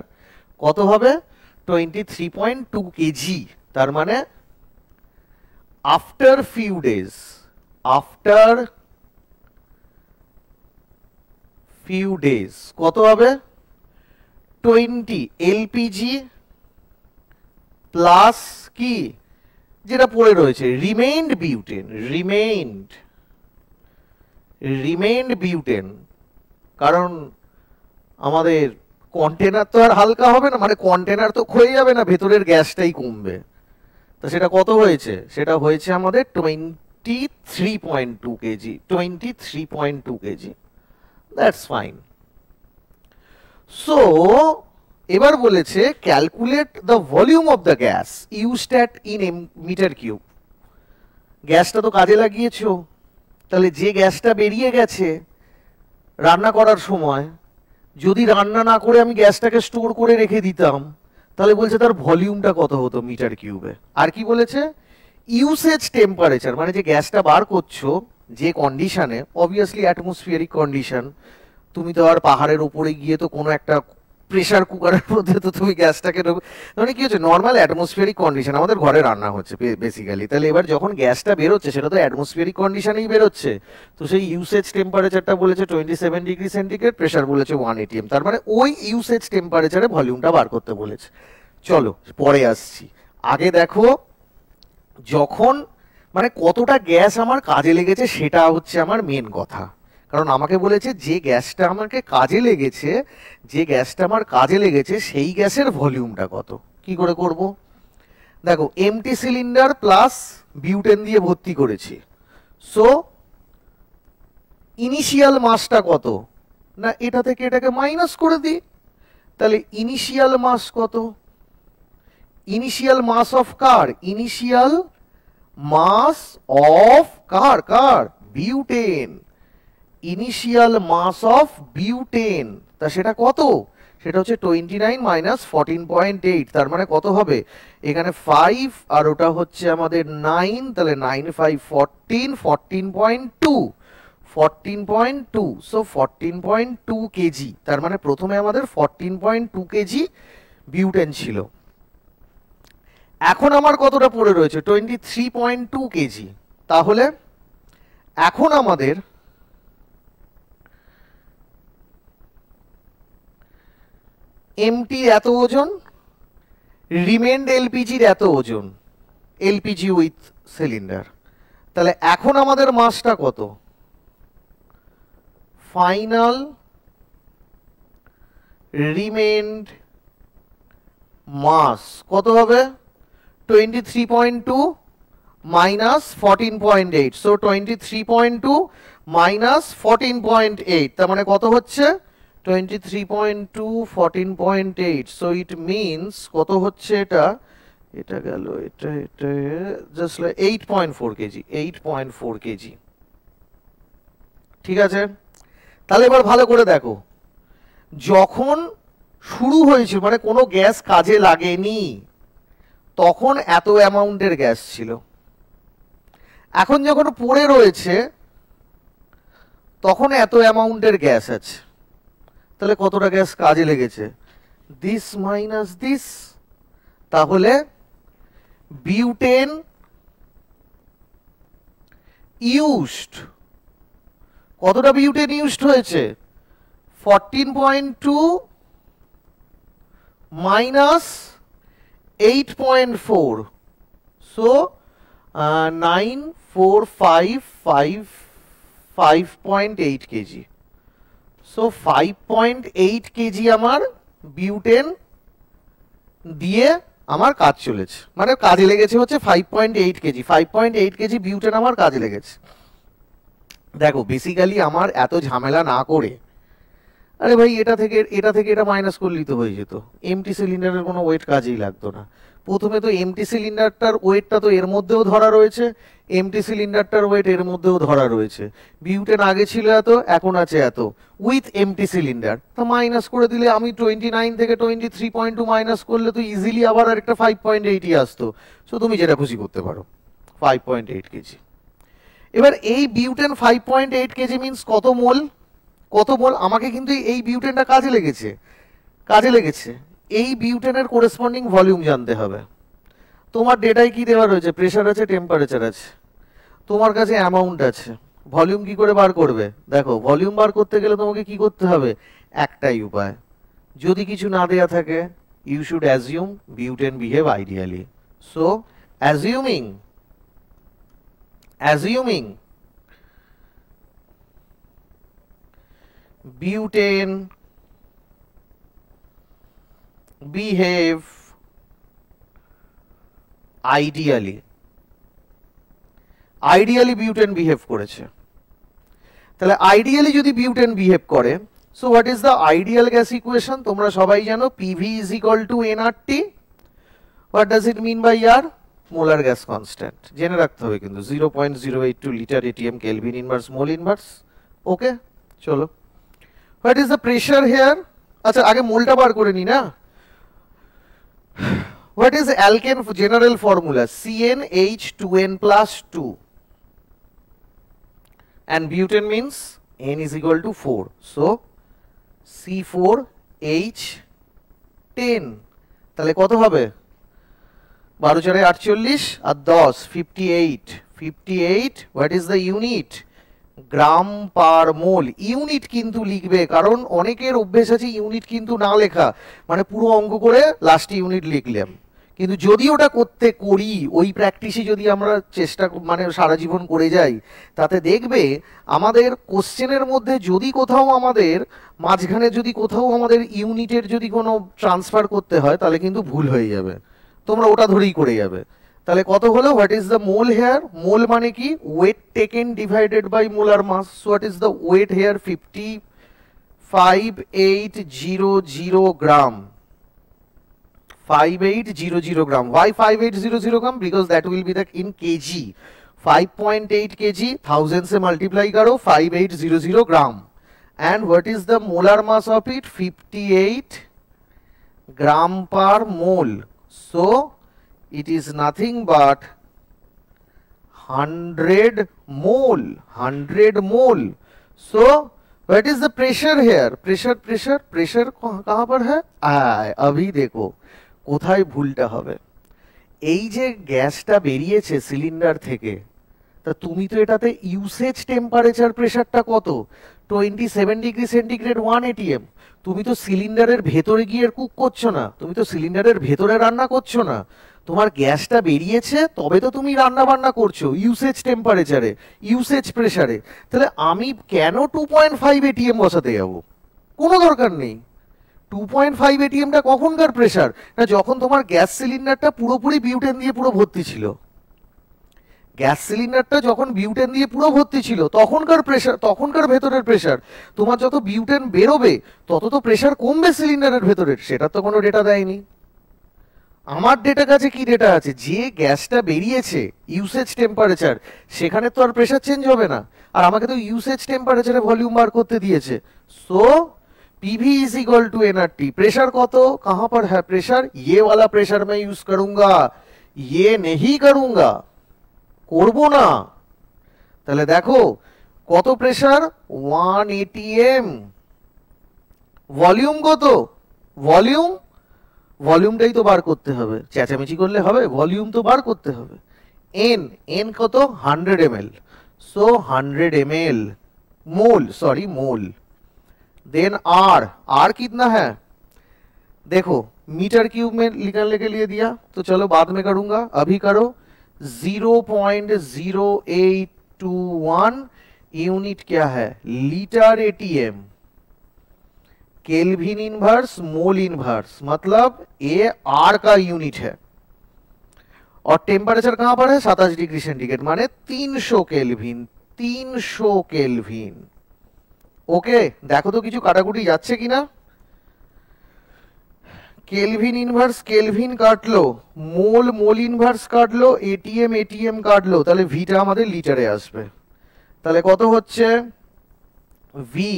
কত হবে, 23.2 কেজি। তার মানে after few days, after few days কত হবে, 20 এলপিজি প্লাস কি যেটা পড়ে রয়েছে রিমেইন্ড বিউটেন, রিমেইন্ড বিউটেন। কারণ আমাদের কন্টেনার তো আর হালকা হবে না, মানে কন্টেনার তো ক্ষয়ে যাবে না, ভেতরের গ্যাসটাই কমবে। তো সেটা কত হয়েছে? সেটা হয়েছে আমাদের 23.2 KG, 23.2 KG. That's fine. So এবার বলেছে calculate the volume of the gas used at in metre cube. গ্যাসটা তো কাজে লাগিয়েছো, তাহলে যে গ্যাসটা বেরিয়ে গেছে রান্না করার সময়, যদি রান্না না করে আমি গ্যাসটাকে স্টোর করে রেখে দিতাম, তাহলে বলছে তার ভলিউমটা কত হতো মিটার কিউবে। আর কি বলেছে? ইউসেজ টেম্পারেচার, মানে যে গ্যাসটা বার করছো যে কন্ডিশনে, অবভিয়াসলি অ্যাটমসফিয়ারিক কন্ডিশন, তুমি তো আর পাহাড়ের উপরে গিয়ে তো কোনো একটা প্রেসার কুকারের মধ্যে তো তুমি গ্যাসটাকে, মানে কি হচ্ছে নর্মাল অ্যাটমসফিয়ারিক কন্ডিশন, আমাদের ঘরে রান্না হচ্ছে বেসিক্যালি, তাহলে এবার যখন গ্যাসটা বেরোচ্ছে সেটা তো অ্যাটমসফিয়ারিক কন্ডিশনেই বেরোচ্ছে। তো সেই ইউসেজ টেম্পারেচারটা বলেছে 27 ডিগ্রি সেন্টিগ্রেড, প্রেসার বলেছে 1 atm, তার মানে ওই ইউসেজ টেম্পারেচারে ভলিউমটা বার করতে বলেছে। চলো পরে আসছি, আগে দেখো যখন মানে কতটা গ্যাস আমার কাজে লেগেছে সেটা হচ্ছে আমার মেন কথা। কারণ আমাকে বলেছে যে গ্যাসটা আমাকে কাজে লেগেছে, যে গ্যাসটা আমার কাজে লেগেছে সেই গ্যাসের ভলিউমটা কত। কি করে করব? দেখো এমটি সিলিন্ডার প্লাস বিউটেন দিয়ে ভর্তি করেছি, সো ইনিশিয়াল মাসটা কত না, এটা থেকে এটাকে মাইনাস করে দিই, তাহলে ইনিশিয়াল মাস কত? ইনিশিয়াল মাস অফ কার? ইনিশিয়াল মাস অফ কার butane, initial mass of butane. তা সেটা কত? সেটা হচ্ছে 29 মাইনাস 14.8, তার মানে কত হবে? এখানে 5 আর ওটা হচ্ছে আমাদের 9, তাহলে 9 5 14, 14.2, 14.2, সো 14.2 কেজি। তার মানে প্রথমে আমাদের 14.2 কেজি বিউটেন ছিল, এখন আমার কতটা পড়ে রয়েছে? 23.2 কেজি। তাহলে এখন আমাদের এমটি এত ওজন, রিমেন্ড এলপিজির এত ওজন, এলপিজি উইথ সিলিন্ডার, তাহলে এখন আমাদের মাসটা কত? ফাইনাল রিমেন্ড মাস কত হবে? 23.2 মাইনাস 14.8, সো 23.2 মাইনাস 14.8, তার মানে কত হচ্ছে? 23.2 14.8, সো ইট মিনস কত হচ্ছে? এটা গেল, এটা জাস্ট 8.4 কেজি, 8.4 কেজি। ঠিক আছে, তাহলে এবার ভালো করে দেখো, যখন শুরু হয়েছিল মানে কোনো গ্যাস কাজে লাগেনি তখন এত অ্যামাউন্টের গ্যাস ছিল, এখন যখন পড়ে রয়েছে তখন এত অ্যামাউন্টের গ্যাস আছে, তাহলে কতটা গ্যাস কাজে লেগেছে? দিস মাইনাস দিস, তাহলে বিউটেন ইউজড, কতটা বিউটেন ইউজড হয়েছে? 14.2 minus 8.4, so 94555.8 KG. So 5.8 KG আমার বিউটেন দিয়ে আমার কাজ চলেছে, মানে কাজে লেগেছে হচ্ছে 5.8 কেজি, 5.8 কেজি বিউটেন আমার কাজে লেগেছে। দেখো বেসিক্যালি আমার এত ঝামেলা না করে, আরে ভাই এটা থেকে এটা মাইনাস করলেই তো হয়ে যেত, এমটি সিলিন্ডারের কোনো ওয়েট কাজেই লাগতো না। প্রথমে তো এমটি সিলিন্ডারটার ওয়েটটা তো এর মধ্যেও ধরা রয়েছে, এমটি সিলিন্ডারটার ওয়েট এর মধ্যেও ধরা রয়েছে, বিউটেন আগে ছিল এত, এখন আছে এত, উইথ এমটি সিলিন্ডার, তো মাইনাস করে দিলে আমি 29 থেকে 23.2 মাইনাস করলে তো ইজিলি আবার আরেকটা 5.8ই আসতো। সো তুমি যেটা খুশি করতে পারো, 5.8 কেজি। এবার এই বিউটেন 5.8 কেজি মিনস কত মোল? কত মোল? আমাকে কিন্তু এই বিউটেনটা কাজে লেগেছে, এই বিউটেনের কোরেসপন্ডিং ভলিউম জানতে হবে। তোমার ডেটায় কি দেওয়া রয়েছে? প্রেসার আছে, টেম্পারেচার আছে, তোমার কাছে অ্যামাউন্ট আছে, ভলিউম কি করে বার করবে? দেখো ভলিউম বার করতে গেলে তোমাকে কি করতে হবে? একটাই উপায়, যদি কিছু না দেয়া থাকে, you should assume butane behave ideally. So assuming butane behave ideally butane behave করেছে, তাহলে আইডিয়ালি যদি বিউটেন বিহেভ করে, so what is the ideal gas equation? তোমরা সবাই জানো PV is equal to nRT. What does it mean by R? Molar gas constant জেনে রাখতে হবে কিন্তু 0.082 litre ATM kelvin inverse mole inverse. Okay, চলো। What is the pressure here? আচ্ছা আগে মোলটা বার করে নি না। What is alkane general formula? CnH2n+2 and butane means n is equal to 4, so C4H10, তাহলে কত হবে? 12 4 48 আর 10 58। What is the unit? Gram per mole. Unit কিন্তু লিখবে, কারণ অনেকের অভ্যেস আছে ইউনিট কিন্তু না লেখা, মানে পুরো অঙ্ক করে লাস্টে ইউনিট লিখলাম, কিন্তু যদি ওটা করি ওই প্র্যাকটিসই যদি আমরা চেষ্টা মানে সারা জীবন করে যাই, তাতে দেখবে আমাদের কোশ্চেনের মধ্যে যদি কোথাও আমাদের মাঝখানে যদি কোথাও আমাদের ইউনিটের যদি কোনো ট্রান্সফার করতে হয়, তাহলে কিন্তু ভুল হয়ে যাবে, তোমরা ওটা ধরেই করে যাবে। তাহলে কত হলো? What is the mole here? Mole মানে কি? Weight taken divided by molar mass. So what is the weight here? 5800 gram. 5800 gram. Why 5800 gram? Because that will be the in kg. 5.8 kg, 1000 से multiply करो, 5800 gram. And what is the molar mass of it? 58 gram per mole. So it is nothing but 100 mole. 100 mole. So what is the pressure here? Pressure कहाँ पर है? अभी देखो কোথায় ভুলটা হবে। এই যে গ্যাসটা বেরিয়েছে সিলিন্ডার থেকে, তা তুমি তো এটাতে ইউসেজ টেম্পারেচার প্রেসারটা কত? 27 ডিগ্রি সেন্টিগ্রেড 1 ATM। তুমি তো সিলিন্ডারের ভেতরে গিয়ে কুক করছো না, তুমি তো সিলিন্ডারের ভেতরে রান্না করছো না, তোমার গ্যাসটা বেরিয়েছে তবে তো তুমি রান্না বান্না করছো ইউসেজ টেম্পারেচারে, ইউসেজ প্রেসারে। তাহলে আমি কেন 2.5 ATM বসাতে যাব? কোনো দরকার নেই। 2.5 ATMটা কখনকার প্রেসার? না যখন তোমার গ্যাস সিলিন্ডারটা পুরোপুরি বিউটেন দিয়ে পুরো ভর্তি ছিল। গ্যাস সিলিন্ডারটা যখন বিউটেন দিয়ে পুরো ভর্তি ছিল তখনকার প্রেসার, তখনকার ভেতরের প্রেসার। তোমার যত বিউটেন বেরোবে তত তো প্রেসার কমবে সিলিন্ডারের ভেতরের, সেটা তো কোনো ডেটা দেয়নি। আমার ডেটা কাছে কি ডেটা আছে? যে গ্যাসটা বেরিয়েছে ইউসেজ টেম্পারেচার, সেখানে তো আর প্রেসার চেঞ্জ হবে না, আর আমাকে তো ইউসেজ টেম্পারেচারে ভলিউম বার করতে দিয়েছে। So PV is equal to nRT। Pressure কত? कहाँ पर है प्रेशर? ये वाला प्रेशर मैं यूज करूंगा, ये नहीं करूंगा, করবো না। তাহলে দেখো কত প্রেশার? 1 ATM। ভলিউম কত? ভলিউমটাই তো বার করতে হবে, চেঁচামেচি করলে হবে? ভলিউম তো বার করতে হবে। n কত? 100 ml। সো 100 ml मोल। देन R कितना है? देखो मीटर क्यूब में निकालने के लिए दिया, तो चलो बाद में करूंगा, अभी करो। 0.0821 यूनिट क्या है? Litre ATM। Kelvin inverse mole inverse, मतलब ये R का यूनिट है। और टेम्परेचर कहां पर है? 27 डिग्री सेंटीग्रेड, माने 300 केल्विन। 300 केल्विन। ওকে, দেখো তো কিছু কাটাকুটি যাচ্ছে কিনা। কেলভিন ইনভার্স কেলভিন কাটলো, মোল ইনভার্স কাটলো, এটিএম কাটলো, তাহলে ভিটা আমাদের লিটারে আসবে। তাহলে কত হচ্ছে? ভি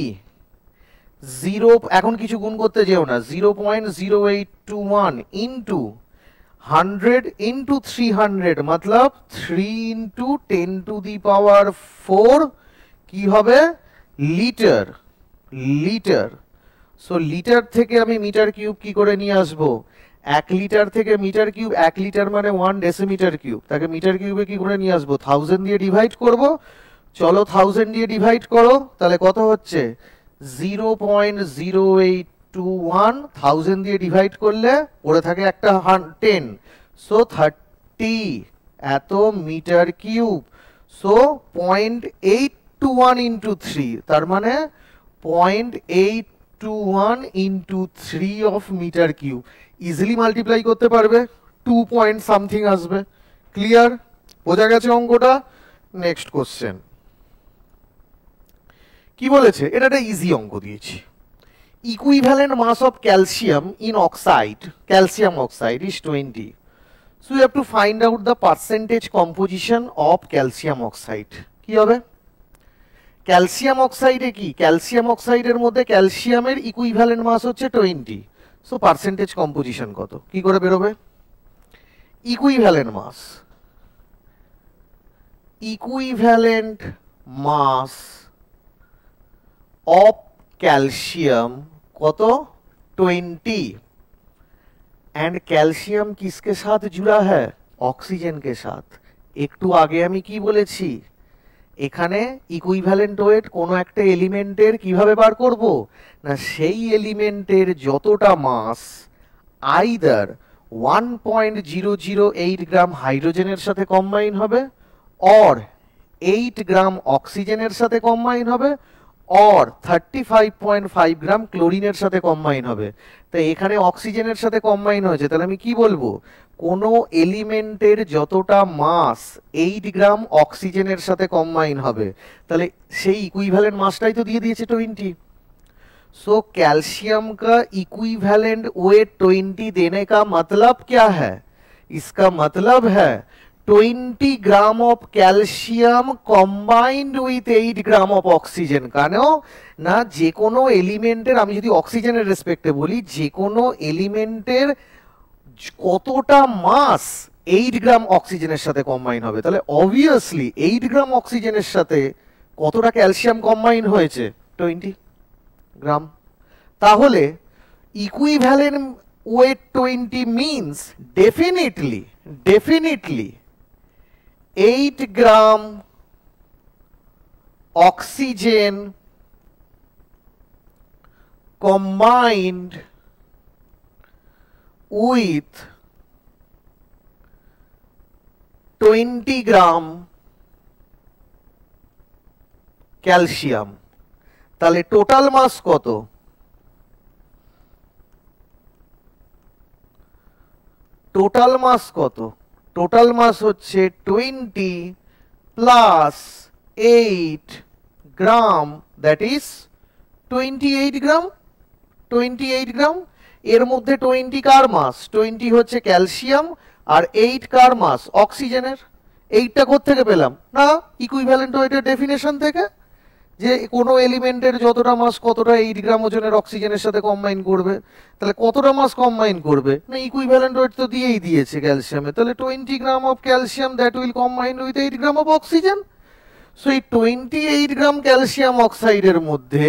0, এখন কিছু গুণ করতে যেও না, 0.0821 ইন্টু 100 ইন্টু 300, मतलब 3 ইন্টু 10 টু দি পাওয়ার 4 কি হবে? লিটার। সো লিটার থেকে আমি মিটার কিউব কি করে নিয়ে আসবো? 1 লিটার থেকে মিটার কিউব, 1 লিটার মানে 1 ডেসিমিটার কিউব, তাকে মিটার কিউবে কি করে নিয়ে আসবো? 1000 দিয়ে ডিভাইড করব। চলো 1000 দিয়ে ডিভাইড করো, তাহলে কত হচ্ছে? 0.08 821 1000 দিয়ে ডিভাইড করলে পড়ে থাকে একটা 10, সো 30 এত মিটার কিউব, সো 0.821 ইন্টু 3, তার মানে 0.821 into 3 of metre cube. Easily multiply করতে পারবে, 2 পয়েন্ট সামথিং আসবে। ক্লিয়ার? বোঝা গেছে অঙ্কটা? নেক্সট কোশ্চেন কি বলেছে? এটা একটা ইজি অঙ্ক দিয়েছি। Equivalent mass of calcium in oxide, calcium oxide is 20. So you have to find out the percentage composition of calcium oxide. কি হবে? ক্যালসিয়াম অক্সাইডে কি, ক্যালসিয়াম অক্সাইডের মধ্যে ক্যালসিয়ামের ইকুইভ্যালেন্ট মাস হচ্ছে 20, সো পার্সেন্টেজ কম্পোজিশন কত? কি করে বেরোবে? Equivalent mass, equivalent mass of calcium কত? 20। एंड कैल्शियम किसके साथ जुड़ा है? ऑक्सीजन के साथ। একটু আগে আমি কি বলেছি, এখানে ইকুইভ্যালেন্ট ওয়েট কোন একটা এলিমেন্টের কিভাবে বার করব না, সেই এলিমেন্টের যতটা মাস আইদার 1.008 গ্রাম হাইড্রোজেনের সাথে কম্বাইন হবে, অর 8 গ্রাম অক্সিজেনের সাথে কম্বাইন হবে, और 35.5 গ্রাম ক্লোরিনের সাথে কম্বাইন হবে। তাই এখানে অক্সিজেনের সাথে কম্বাইন হয়েছে, তাহলে আমি কি বলবো, কোন এলিমেন্টের যতটা মাস 8 গ্রাম অক্সিজেনের সাথে কম্বাইন হবে, তাহলে সেই ইকুইভ্যালেন্ট মাসটাই তো দিয়ে দিয়েছে 20। सो कैल्शियम का इक्विवेलेंट वेट 20 देने का मतलब क्या है? इसका मतलब है 20 gram of calcium combined with 8 gram of oxygen. কেন না, যে কোনো এলিমেন্টের, আমি যদি অক্সিজেনের রেসপেক্টে বলি, যে কোনো এলিমেন্টের কতটা মাস 8 গ্রাম অক্সিজেনের সাথে কম্বাইন হবে, তাহলে অবভিয়াসলি 8 গ্রাম অক্সিজেনের সাথে কতটা ক্যালসিয়াম কম্বাইন হয়েছে? 20 গ্রাম। তাহলে equivalent wait 20 means definitely 8 gram oxygen combined with 20 gram calcium. তাহলে টোটাল মাস কত? টোটাল মাস কত? টোটাল মাস হচ্ছে 20 প্লাস 8 গ্রাম, দ্যাট ইজ 28 গ্রাম। 28 গ্রাম, এর মধ্যে 20 কার মাস? 20 হচ্ছে ক্যালসিয়াম, আর 8 কার মাস? অক্সিজেনের। 8টা কোথা থেকে পেলাম? না, ইকুইভ্যালেন্ট ওয়েটের ডেফিনেশন থেকে, যে কোনো এলিমেন্টের যতটা মাস কতটা 8 গ্রাম ওজনের অক্সিজেনের সাথে কম্বাইন করবে। তাহলে কতটা মাস কম্বাইন করবে না, ইকুইভ্যালেন্ট ওয়েট তো দিয়েই দিয়েছে ক্যালসিয়ামে, তাহলে 20 gram of calcium that will combine with 8 gram of oxygen. So এই 28 গ্রাম ক্যালসিয়াম অক্সাইডের মধ্যে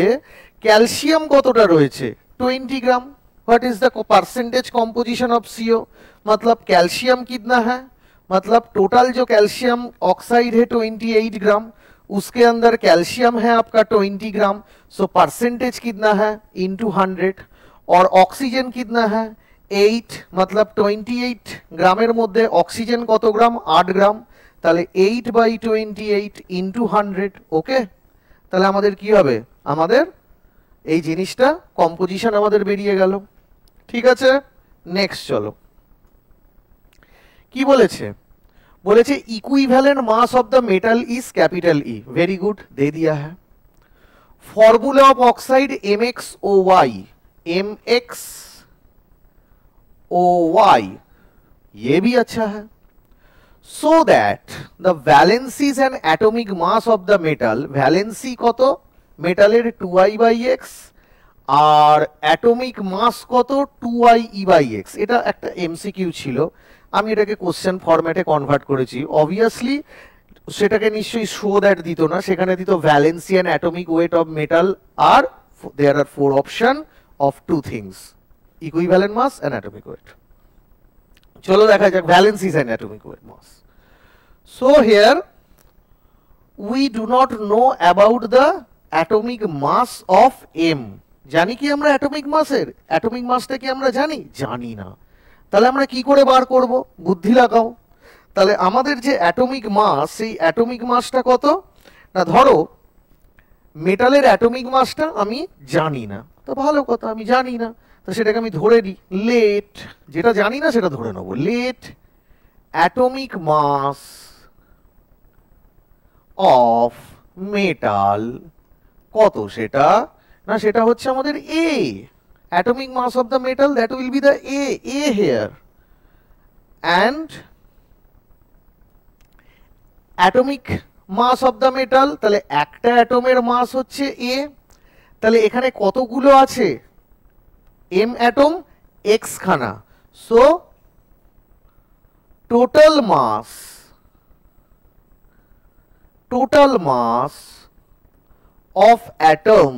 ক্যালসিয়াম কতটা রয়েছে? 20 gram. What is the percentage composition of CO? मतलब कैल्शियम कितना है, मतलब टोटल जो कैल्शियम ऑक्साइड है 28 ग्राम, उसके अंदर कैल्शियम है आपका 20 ग्राम, सो परसेंटेज कितना है इंटू 100। और ऑक्सीजन कितना है 8, मतलब 28 গ্রামের মধ্যে অক্সিজেন কত গ্রাম? 8 গ্রাম। তাহলে 8/28 ইনটু 100। ওকে, তাহলে আমাদের কি হবে, আমাদের এই জিনিসটা কম্পোজিশন আমাদের বেরিয়ে গেল। ঠিক আছে, নেক্সট চলো। কি বলেছে? বলেছে equivalent mass of the metal is capital E. Very good, दे दिया है। Formula of oxide MxOY, MxOY, ये भी अच्छा है। So that the valencies and atomic mass of the metal, valency কত মেটালের 2I/x, আর অ্যাটমিক মাস কত 2IE/x। এটা একটা এমসিকিউ ছিল, আমি এটাকে কোশ্চেন ফরম্যাটে কনভার্ট করেছি। অবভিয়াসলি সেটাকে নিশ্চয়ই শো দ্যাট দিত না, সেখানে দিত valency and atomic weight of metal, আর there are 4 option of 2 things, equivalent mass and atomic weight. চলো দেখা যাক valencies and atomic weight mass. So here we do not know about the atomic mass of M, জানি কি আমরা atomic মাসের? Atomic মাসটা কি আমরা জানি? জানি না। তাহলে আমরা কি করে বার করব? বুদ্ধি লাগাও। তাহলে আমাদের যে অ্যাটমিক মাস, সেই অ্যাটমিক মাসটা কত না, ধরো মেটালের অ্যাটমিক মাসটা আমি জানি না, তো ভালো কথা, আমি জানি না, তো সেটাকে আমি ধরে নিই লেট, যেটা জানি না সেটা ধরে নেবো, let atomic mass of metal কত সেটা না, সেটা হচ্ছে আমাদের A, atomic mass of the metal, that will be the A here, and atomic mass of the metal, তাহলে একটা অ্যাটমের মাস হচ্ছে এ, তাহলে এখানে কতগুলো আছে? এম অ্যাটম, এক্স খানা, so total mass of atom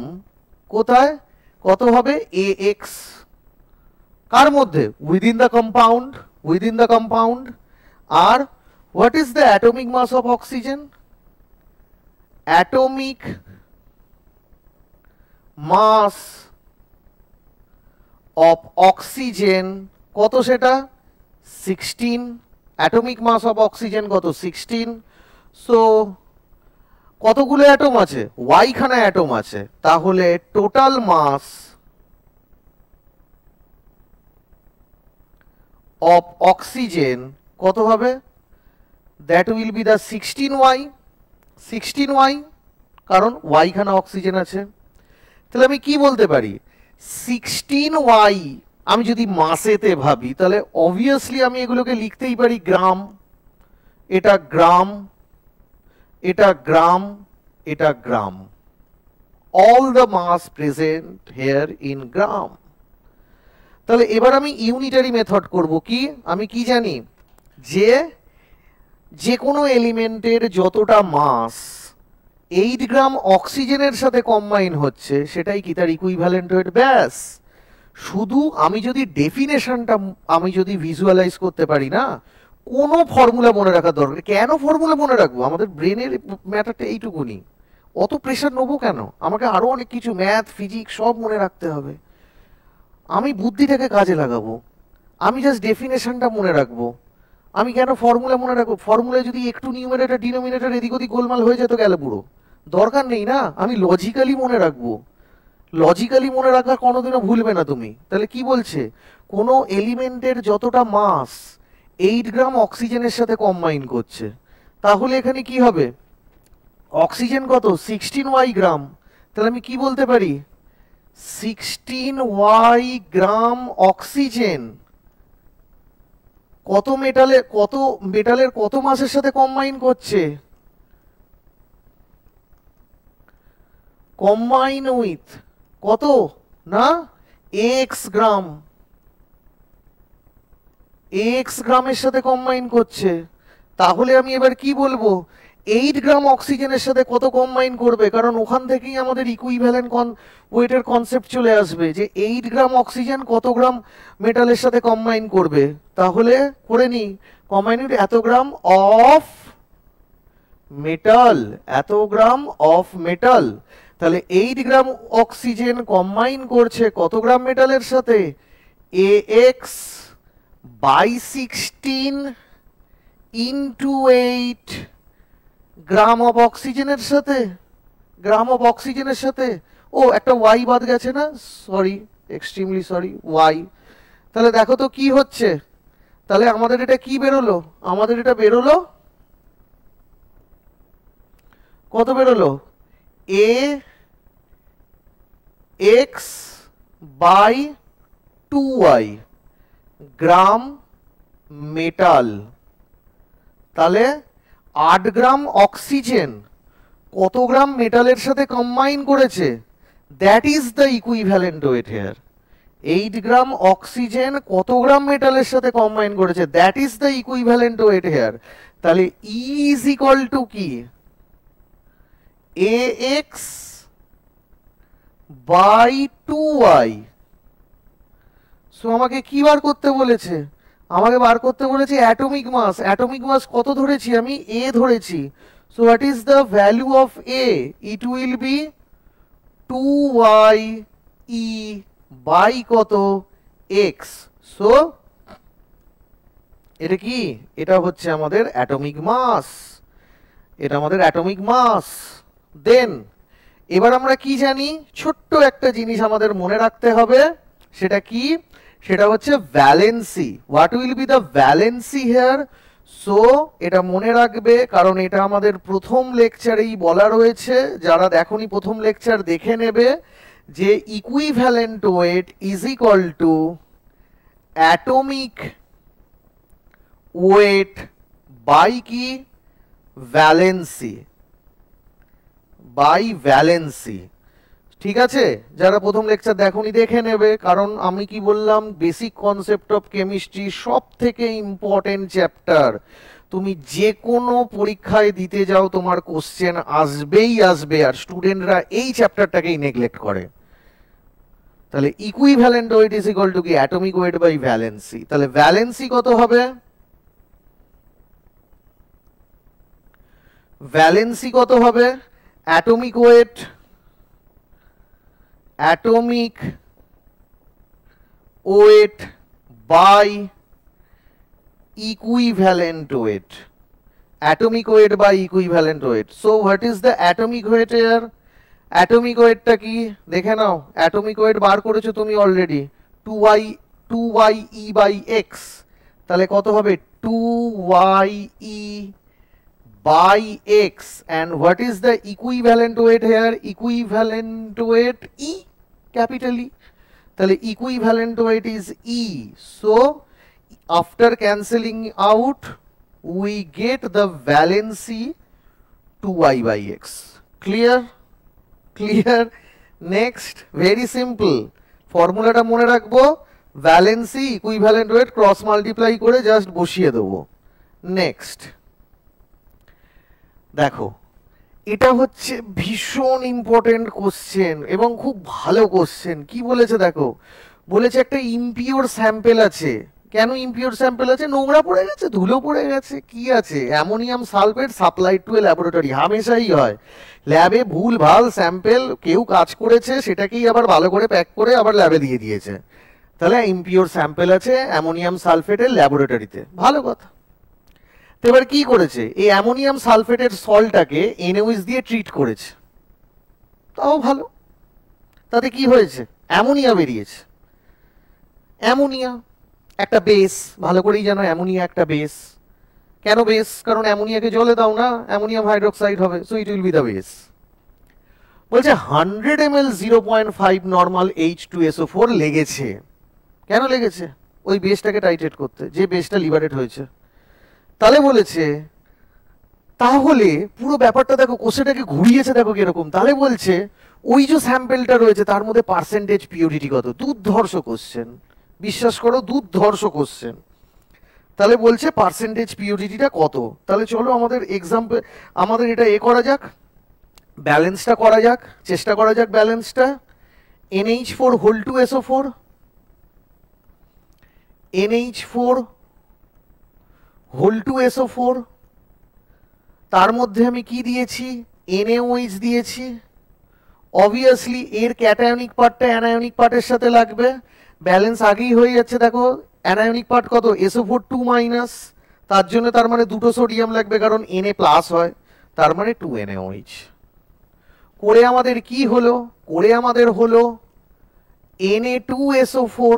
কোথায় কত হবে? A X. কার মধ্যে? Within the compound. আর what is the atomic mass of oxygen? Atomic mass of oxygen কত সেটা? 16। atomic mass of oxygen কত? 16। সো কতগুলো অ্যাটম আছে? y খানা অ্যাটম আছে, তাহলে টোটাল মাস অফ অক্সিজেন কত হবে? That will be the 16y, কারণ y খানা অক্সিজেন আছে। তাহলে আমি কি বলতে পারি? 16y আমি যদি মাসেতে ভাবি, তাহলে অবভিয়াসলি আমি এগুলোকে লিখতেই পারি গ্রাম, এটা গ্রাম, এটা গ্রাম, এটা gram, all the mass present here in gram. তাহলে এবার আমি ইউনিটারি মেথড করব। কি আমি কি জানি? যে কোনো এলিমেন্টের যতটা মাস 8 গ্রাম অক্সিজেনের সাথে কম্বাইন হচ্ছে, সেটাই কি তার ইকুইভ্যালেন্ট ওয়েট, ব্যাস। শুধু আমি যদি ডেফিনেশনটা আমি যদি ভিজুয়ালাইজ করতে পারি না, কোনো ফর্মুলা মনে রাখার দরকার, কেন ফর্মুলা মনে রাখবো? আমাদের ব্রেনের ম্যাটারটা এইটুকুনি, অত প্রেশার নেবো কেন? আমাকে আরো অনেক কিছু ম্যাথ ফিজিক্স সব মনে রাখতে হবে। আমি বুদ্ধিটাকে কাজে লাগাবো, আমি জাস্ট ডেফিনেশনটা মনে রাখবো। আমি কেন ফর্মুলা মনে রাখবো? ফর্মুলায় যদি একটু নিউমারেটর ডিনোমিনেটর এদিক ওদিক গোলমাল হয়ে যেত, গেল পুরো, দরকার নেই না। আমি লজিক্যালি মনে রাখবো, লজিক্যালি মনে রাখা কোনোদিনও ভুলবে না তুমি। তাহলে কি বলছে? কোনো এলিমেন্টের যতটা মাস 8 গ্রাম অক্সিজেনের সাথে কম্বাইন করছে, তাহলে এখানে কি হবে? অক্সিজেন কত? 16y গ্রাম। তাহলে আমি কি বলতে পারি? 16y গ্রাম অক্সিজেন কত মেটালের কত মাসের সাথে কম্বাইন করছে? কম্বাইন উইথ কত না, এক্স গ্রামের সাথে কম্বাইন করছে। তাহলে আমি এবার কি বলবো? 8 গ্রাম অক্সিজেনের সাথে কত কম্বাইন করবে, কারণ ওখান থেকেই আমাদের ইকুইভ্যালেন্ট ওয়েটের কনসেপ্ট চলে আসবে, যে 8 গ্রাম অক্সিজেন কত গ্রাম মেটালের সাথে কম্বাইন করবে। তাহলে করে নি, কম্বাইন এত গ্রাম অফ মেটাল, এত গ্রাম অফ মেটাল। তাহলে 8 গ্রাম অক্সিজেন কম্বাইন করছে কত গ্রাম মেটালের সাথে? AX by 16 into 8 gram of অক্সিজেনের সাথে, ও একটা ওয়াই বাদ গেছে না, সরি, এক্সট্রিমলি সরি, ওয়াই। তাহলে দেখো তো কি হচ্ছে? তাহলে আমাদের এটা কি বেরোলো? আমাদের এটা বেরোলো কত বেরোলো? AX by 2y gram metal. তাহলে 8 গ্রাম অক্সিজেন কত গ্রাম মেটালের সাথে কম্বাইন করেছে? That is the equivalent weight here. 8 gram oxygen কত গ্রাম মেটালের সাথে কম্বাইন করেছে? That is the equivalent weight here. তাহলে E ইজ ইকুয়াল টু কি? AX by 2y। সো আমাকে কি বার করতে বলেছে? আমাকে বার করতে বলেছে অ্যাটমিক মাস। অ্যাটমিক মাস কত ধরেছি আমি? A ধরেছি। So what is the value of A? It will be 2y E by কত এক্স। সো এটা কি, এটা হচ্ছে আমাদের অ্যাটমিক মাস, এটা আমাদের অ্যাটমিক মাস। দেন এবার আমরা কি জানি, ছোট্ট একটা জিনিস আমাদের মনে রাখতে হবে, সেটা কি, সেটা হচ্ছে valency. What will be the valency here? So এটা মনে রাখবে, কারণ এটা আমাদের প্রথম লেকচারেই বলা রয়েছে, যারা দেখোনি প্রথম লেকচার দেখে নেবে, যে equivalent weight is equal to atomic weight by কি, ভ্যালেন্সি, বাই ভ্যালেন্সি। ঠিক আছে, যারা প্রথম লেকচার দেখোনি দেখে নেবে, কারণ আমি কি বললাম, বেসিক কনসেপ্ট অফ কেমিস্ট্রি সব থেকে ইম্পর্টেন্ট চ্যাপ্টার। তুমি যে কোনো পরীক্ষায় দিতে যাও তোমার কোশ্চেন আসবেই আসবে, আর স্টুডেন্টরা এই চ্যাপ্টারটাকেই নেগলেক্ট করে। তাহলে equivalent weight is equal to কি, অ্যাটমিক ওয়েট বাই ভ্যালেন্সি। তাহলে ভ্যালেন্সি কত হবে, ভ্যালেন্সি কত হবে, atomic weight, atomic weight by equivalent weight, atomic weight by equivalent weight. So what is the atomic weight here? Atomic weight টা কি দেখে নাও, atomic weight বার করেছো তুমি অলরেডি, 2ye by x, তাহলে কত হবে 2ye by x, and what is the equivalent weight here? Equivalent weight e, capital E, তাহলে equivalent weight is e. So after cancelling out we get the valency 2y by x. Clear? Clear? Next, very simple, ফর্মুলাটা মনে রাখবো, valency equivalent wait cross multiply করে just বসিয়ে দেবো। Next দেখো, এটা হচ্ছে ভীষণ ইম্পর্টেন্ট কোশ্চেন এবং খুব ভালো কোশ্চেন। কি বলেছে দেখো, বলেছে একটা ইমপিওর স্যাম্পেল আছে। কেন ইমপিওর স্যাম্পেল আছে? নোংরা পড়ে গেছে, ধুলো পড়ে গেছে, কি আছে, অ্যামোনিয়াম সালফেট সাপ্লাইড টু এ ল্যাবরেটরি। হামেশাই হয়, ল্যাবে ভুল ভাল স্যাম্পেল কেউ কাজ করেছে, সেটাকেই আবার ভালো করে প্যাক করে আবার ল্যাবে দিয়ে দিয়েছে। তাহলে ইমপিওর স্যাম্পেল আছে অ্যামোনিয়াম সালফেটের ল্যাবরেটরিতে, ভালো কথা। তো এবার কি করেছে, এই অ্যামোনিয়াম সালফেটের সল্টটাকে NaOH দিয়ে ট্রিট করেছে, তাও ভালো। তাতে কি হয়েছে, অ্যামোনিয়া বেরিয়েছে। অ্যামোনিয়া একটা বেস, ভালো করেই জানো অ্যামোনিয়া একটা বেস। কেন বেস? কারণ অ্যামোনিয়াকে জলে দাও না, অ্যামোনিয়াম হাইড্রোক্সাইড হবে, so it will be the base. বলছে 100 ml 0.5 নর্মাল H2SO4 লেগেছে। কেন লেগেছে? ওই বেসটাকে টাইট্রেট করতে, যে বেসটা লিবারেট হয়েছে। তাহলে বলেছে, তাহলে পুরো ব্যাপারটা দেখো, কোষেটাকে ঘুরিয়েছে দেখো কিরকম। তাহলে বলছে ওই যে স্যাম্পেলটা রয়েছে তার মধ্যে পার্সেন্টেজ পিউরিটি কত। দুর্ধর্ষ কোশ্চেন, বিশ্বাস করো দুর্ধর্ষ কোশ্চেন। তাহলে বলছে পার্সেন্টেজ পিউরিটিটা কত। তাহলে চলো আমাদের এক্সাম্পল, আমাদের এটা করা যাক, ব্যালেন্সটা করা যাক, চেষ্টা করা যাক ব্যালেন্সটা। NH4 whole to SO4, NH4 whole to SO4, তার মধ্যে আমি কি দিয়েছি, NaOH দিয়েছি। অবভিয়াসলি এর ক্যাটায়নিক পার্টটা অ্যানায়নিক পার্টের সাথে লাগবে, ব্যালেন্স আগেই হয়ে যাচ্ছে। দেখো অ্যানায়নিক পার্ট কত, SO4 2-, তার জন্য তার মানে দুটো সোডিয়াম লাগবে, কারণ Na+ হয়, তার মানে 2NaOH। করে আমাদের কি হলো, করে আমাদের হলো Na2SO4।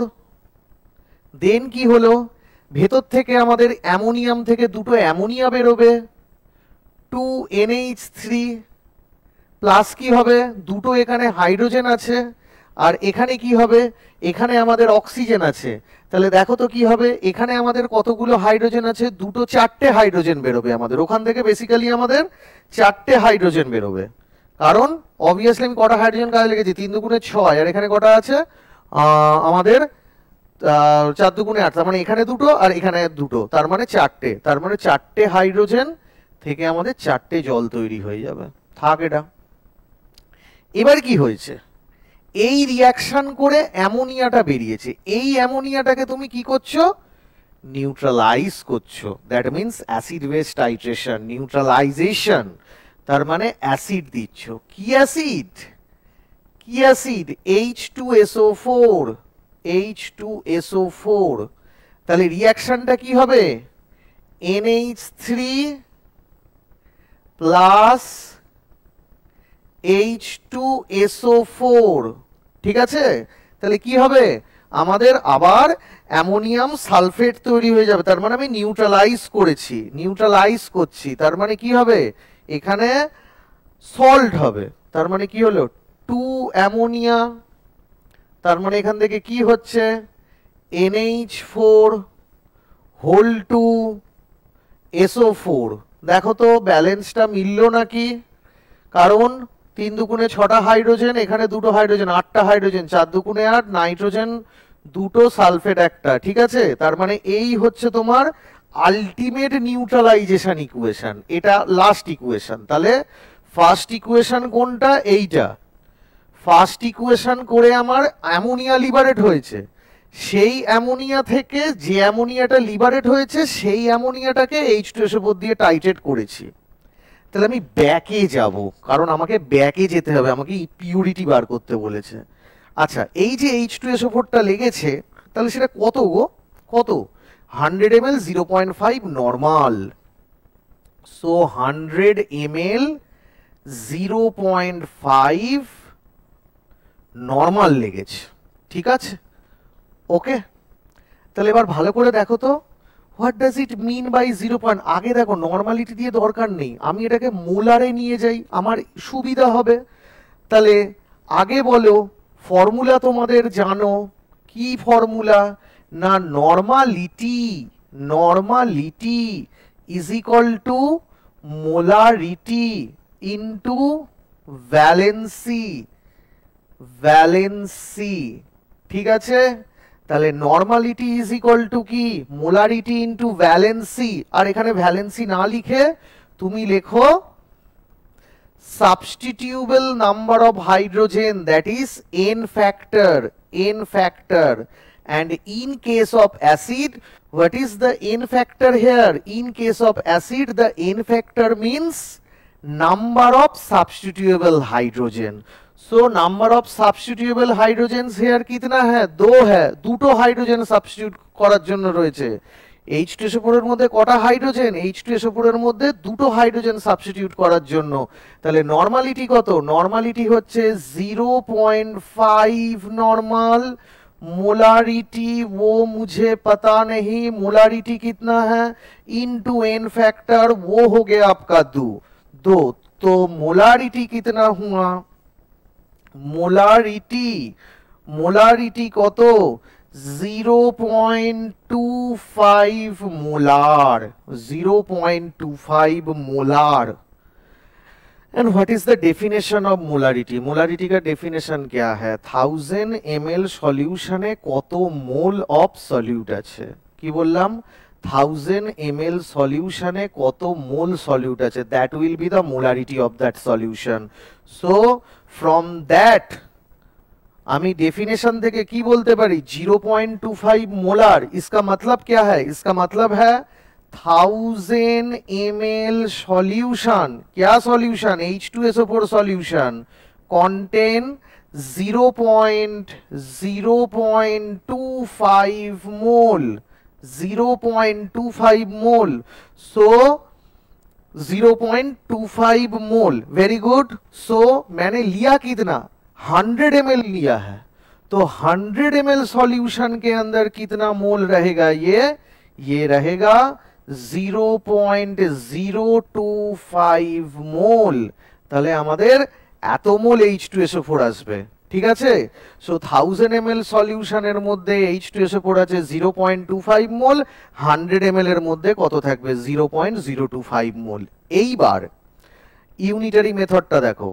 দেন কি হলো, ভেতর থেকে আমাদের অ্যামোনিয়াম থেকে দুটো অ্যামোনিয়া বেরোবে, 2NH3 প্লাস কি হবে, দুটো এখানে হাইড্রোজেন আছে, আর এখানে কি হবে, এখানে আমাদের অক্সিজেন আছে। তাহলে দেখো তো কি হবে, এখানে আমাদের কতগুলো হাইড্রোজেন আছে, দুটো 4টে হাইড্রোজেন বেরোবে আমাদের ওখান থেকে। বেসিক্যালি আমাদের 4টে হাইড্রোজেন বেরোবে, কারণ অবভিয়াসলি আমি কটা হাইড্রোজেন কাজে লেগেছি, 3 × 6, আর এখানে কটা আছে আমাদের 4 × 8, তার মানে এখানে দুটো আর এখানে দুটো, তার মানে 4টে। তার মানে 4টে হাইড্রোজেন থেকে আমাদের 4টে জল তৈরি হয়ে যাবে। থাক এটা। এবার কি হয়েছে, এই রিয়াকশন করে অ্যামোনিয়াটা বেরিয়েছে। এই অ্যামোনিয়াটাকে তুমি কি করছো, নিউট্রালাইজ করছো। That means acid base titration, neutralisation, তার মানে অ্যাসিড দিচ্ছ। কি অ্যাসিড, কি কি অ্যাসিড? H2SO4, H2SO4, তাহলে রিঅ্যাকশনটা কি হবে? NH3 প্লাস H2SO4, ঠিক আছে? তাহলে কি হবে? আমাদের আবার অ্যামোনিয়াম সালফেট তৈরি হয়ে যাবে, তার মানে আমি নিউট্রালাইজ করেছি, নিউট্রালাইজ করছি, তার মানে কি হবে? এখানে সল্ট হবে, তার মানে কি হলো? 2 অ্যামোনিয়া, তার মানে এখান থেকে কি হচ্ছে? NH4 whole 2 SO4। দেখো তো ব্যালেন্সটা মিললো নাকি? কারণ 3 দুগুণে 6টা হাইড্রোজেন, এখানে 2টো হাইড্রোজেন, 8টা হাইড্রোজেন, 4 দুগুণে 8, নাইট্রোজেন 2টো, সালফেট 1টা, ঠিক আছে? তার মানে এই হচ্ছে তোমার আলটিমেট নিউট্রালাইজেশন ইকুয়েশন, এটা লাস্ট ইকুয়েশন। তাহলে ফার্স্ট ইকুয়েশন কোনটা? এইটা। ফার্স্ট ইকুয়েশন করে আমার অ্যামোনিয়া লিবারেট হয়েছে, সেই অ্যামোনিয়া থেকে যে অ্যামোনিয়াটা লিবারেট হয়েছে সেই অ্যামোনিয়াটাকে H2SO4 দিয়ে টাইট্রেট করেছি। তাহলে আমি ব্যাকে যাব, কারণ আমাকে ব্যাকে যেতে হবে, আমাকে পিউরিটি বার করতে বলেছে। আচ্ছা, এই যে H2SO4টা লেগেছে, তাহলে সেটা কত গো? কত? 100 ml 0.5 normal. So 100 ml 0.5 normal লেগেছে, ঠিক আছে? ওকে, তাহলে এবার ভালো করে দেখো তো, what does it mean by 0. আগে দেখো, নর্মালিটি দিয়ে দরকার নেই, আমি এটাকে মোলারে নিয়ে যাই, আমার সুবিধা হবে। তাহলে আগে বলো, ফর্মুলা তোমাদের জানো, কি ফর্মুলা? না, normality, normality is equal to molarity into valency, valency, ঠিক আছে? তাহলে নর্মালিটি ইজ ইকুয়াল টু কি? Molarity into valency. আর এখানে ভ্যালেন্সি না লিখে তুমি লেখো substitutable number of hydrogen, that is n factor, n factor. And in case of acid, what is the n factor here? In case of acid, the n factor means number of substitutable hydrogen. So number of substitutable hydrogens here कितना है? 2 है, দুটো hydrogen substitute করার জন্য রয়েছে। H2SO4 এর মধ্যে কটা হাইড্রোজেন? H2SO4 এর মধ্যে দুটো হাইড্রোজেন সাবস্টিটিউট করার জন্য। তাহলে নরমালিটি কত? নরমালিটি হচ্ছে 0.5 নরমাল। मोलारिटी वो मुझे पता नहीं, मोलारिटी कितना है? इनटू n फैक्टर, वो हो गया आपका 2। तो मोलारिटी कितना हुआ? মোলারিটি, মোলারিটি কত? 0.25 molar, 0.25 molar. And what is the definition of molarity? Molarity का डेफिनेशन क्या है? 1000 ml সলিউশনে কত মোল অফ সলিউট আছে? কি বললাম? 1000 ml সলিউশনে কত মোল সলিউট আছে, that will be the molarity of that solution. So from that আমি डेफिनेशन থেকে কি বলতে পারি? 0.25 मोलार। इसका मतलब क्या है? इसका मतलब है 1000 ml सॉल्यूशन, क्या सॉल्यूशन? H2SO4 सॉल्यूशन contain 0.25 मोल, 0.25 मोल। सो 0.25 मोल, वेरी गुड। सो मैंने लिया कितना? 100 ml लिया है, तो 100 ml सॉल्यूशन के अंदर कितना मोल रहेगा? ये रहेगा 0.025 মোল। তাহলে আমাদের এত মোল H2SO4 আসবে, ঠিক আছে? সো 1000 ml সলিউশনের মধ্যে H2SO4 আছে 0.25 মোল, 100 ml এর মধ্যে কত থাকবে? 0.025 মোল। এইবার ইউনিটারি মেথডটা দেখো,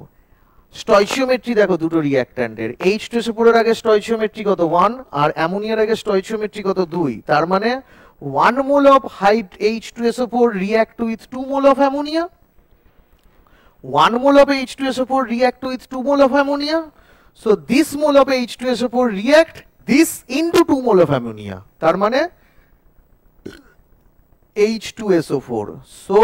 স্টয়চিওমেট্রি দেখো দুটো রিঅ্যাক্ট্যান্টের। H2SO4 এর আগে স্টয়চিওমেট্রি কত? 1, আর অ্যামোনিয়ার আগে স্টয়চিওমেট্রি কত? 2। তার মানে 1 mole of H2SO4 react with 2 mole of ammonia. 1 mole of H2SO4 react with 2 mole of ammonia. So this mole of H2SO4 react this into 2 mole of ammonia. তার মানে H2SO4. So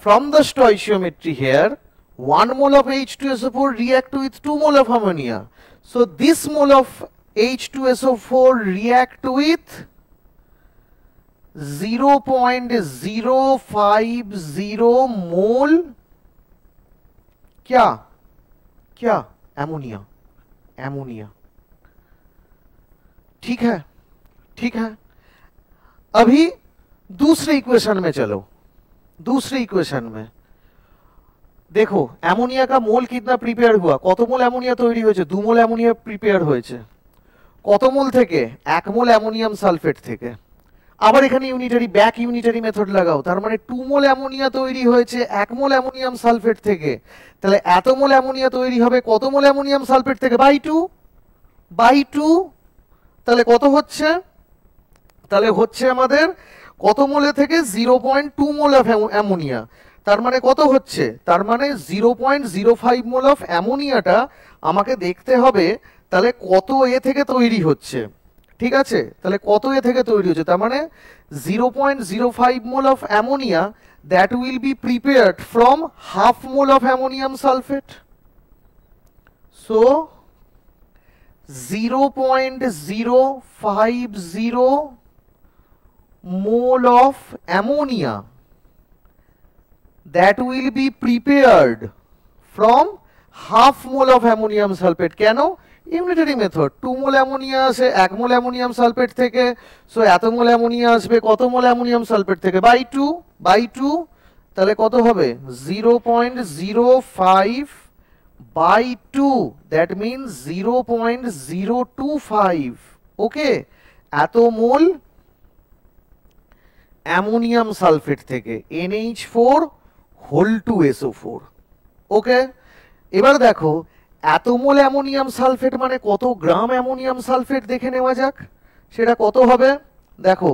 from the stoichiometry here, 1 mole of H2SO4 react with 2 mole of ammonia. So this mole of H2SO4 react with 0.050 मोल क्या क्या ammonia ammonia. ठीक है ठीक है। अभी दूसरे इक्वेशन में चलो। दूसरे इक्वेशन में देखो অ্যামোনিয়া का मोल कितना प्रिपेयर हुआ, কত মোল অ্যামোনিয়া তৈরি হয়েছে, 2 মোল অ্যামোনিয়া প্রিপেয়ার হয়েছে। কত মোল থেকে, 1 মোল অ্যামোনিয়াম সালফেট থেকে। আবার এখানে ইউনিটারি ব্যাক ইউনিটারি মেথড লাগাও, তার মানে 2 মোল অ্যামোনিয়া তৈরি হয়েছে 1 মোল অ্যামোনিয়াম সালফেট থেকে। তাহলে এত মোল অ্যামোনিয়া তৈরি হবে কত মোল অ্যামোনিয়াম সালফেট থেকে, বাই 2। তাহলে কত হচ্ছে, তাহলে হচ্ছে আমাদের কত মোলে থেকে 0.2 মোল অফ অ্যামোনিয়া। তার মানে কত হচ্ছে, তার মানে 0.05 মোল অফ অ্যামোনিয়াটা আমাকে দেখতে হবে তাহলে কত এ থেকে তৈরি হচ্ছে। ঠিক আছে, তাহলে কত এ থেকে তৈরি হচ্ছে, তার মানে 0.05 mole of ammonia that will be prepared from half mole of ammonium sulphate. So 0.050 mole of ammonia that will be prepared from half mole of ammonium sulfate। কেন, ইউনিটারি মেথড, 2 মোল অ্যামোনিয়া আসে 1 মোল অ্যামোনিয়াম সালফেট থেকে। So এত মোল ammonia আসবে কত মোল ammonium sulphate থেকে, by 2। তাহলে কত হবে 0.05 by 2, that means 0.025। ওকে, এত মোল অ্যামোনিয়াম সালফেট থেকে NH4 হোল 2SO4। ওকে, এবার দেখো এত মোল অ্যামোনিয়াম সালফেট মানে কত গ্রাম অ্যামোনিয়াম সালফেট দেখে নেওয়া যাক, সেটা কত হবে। দেখো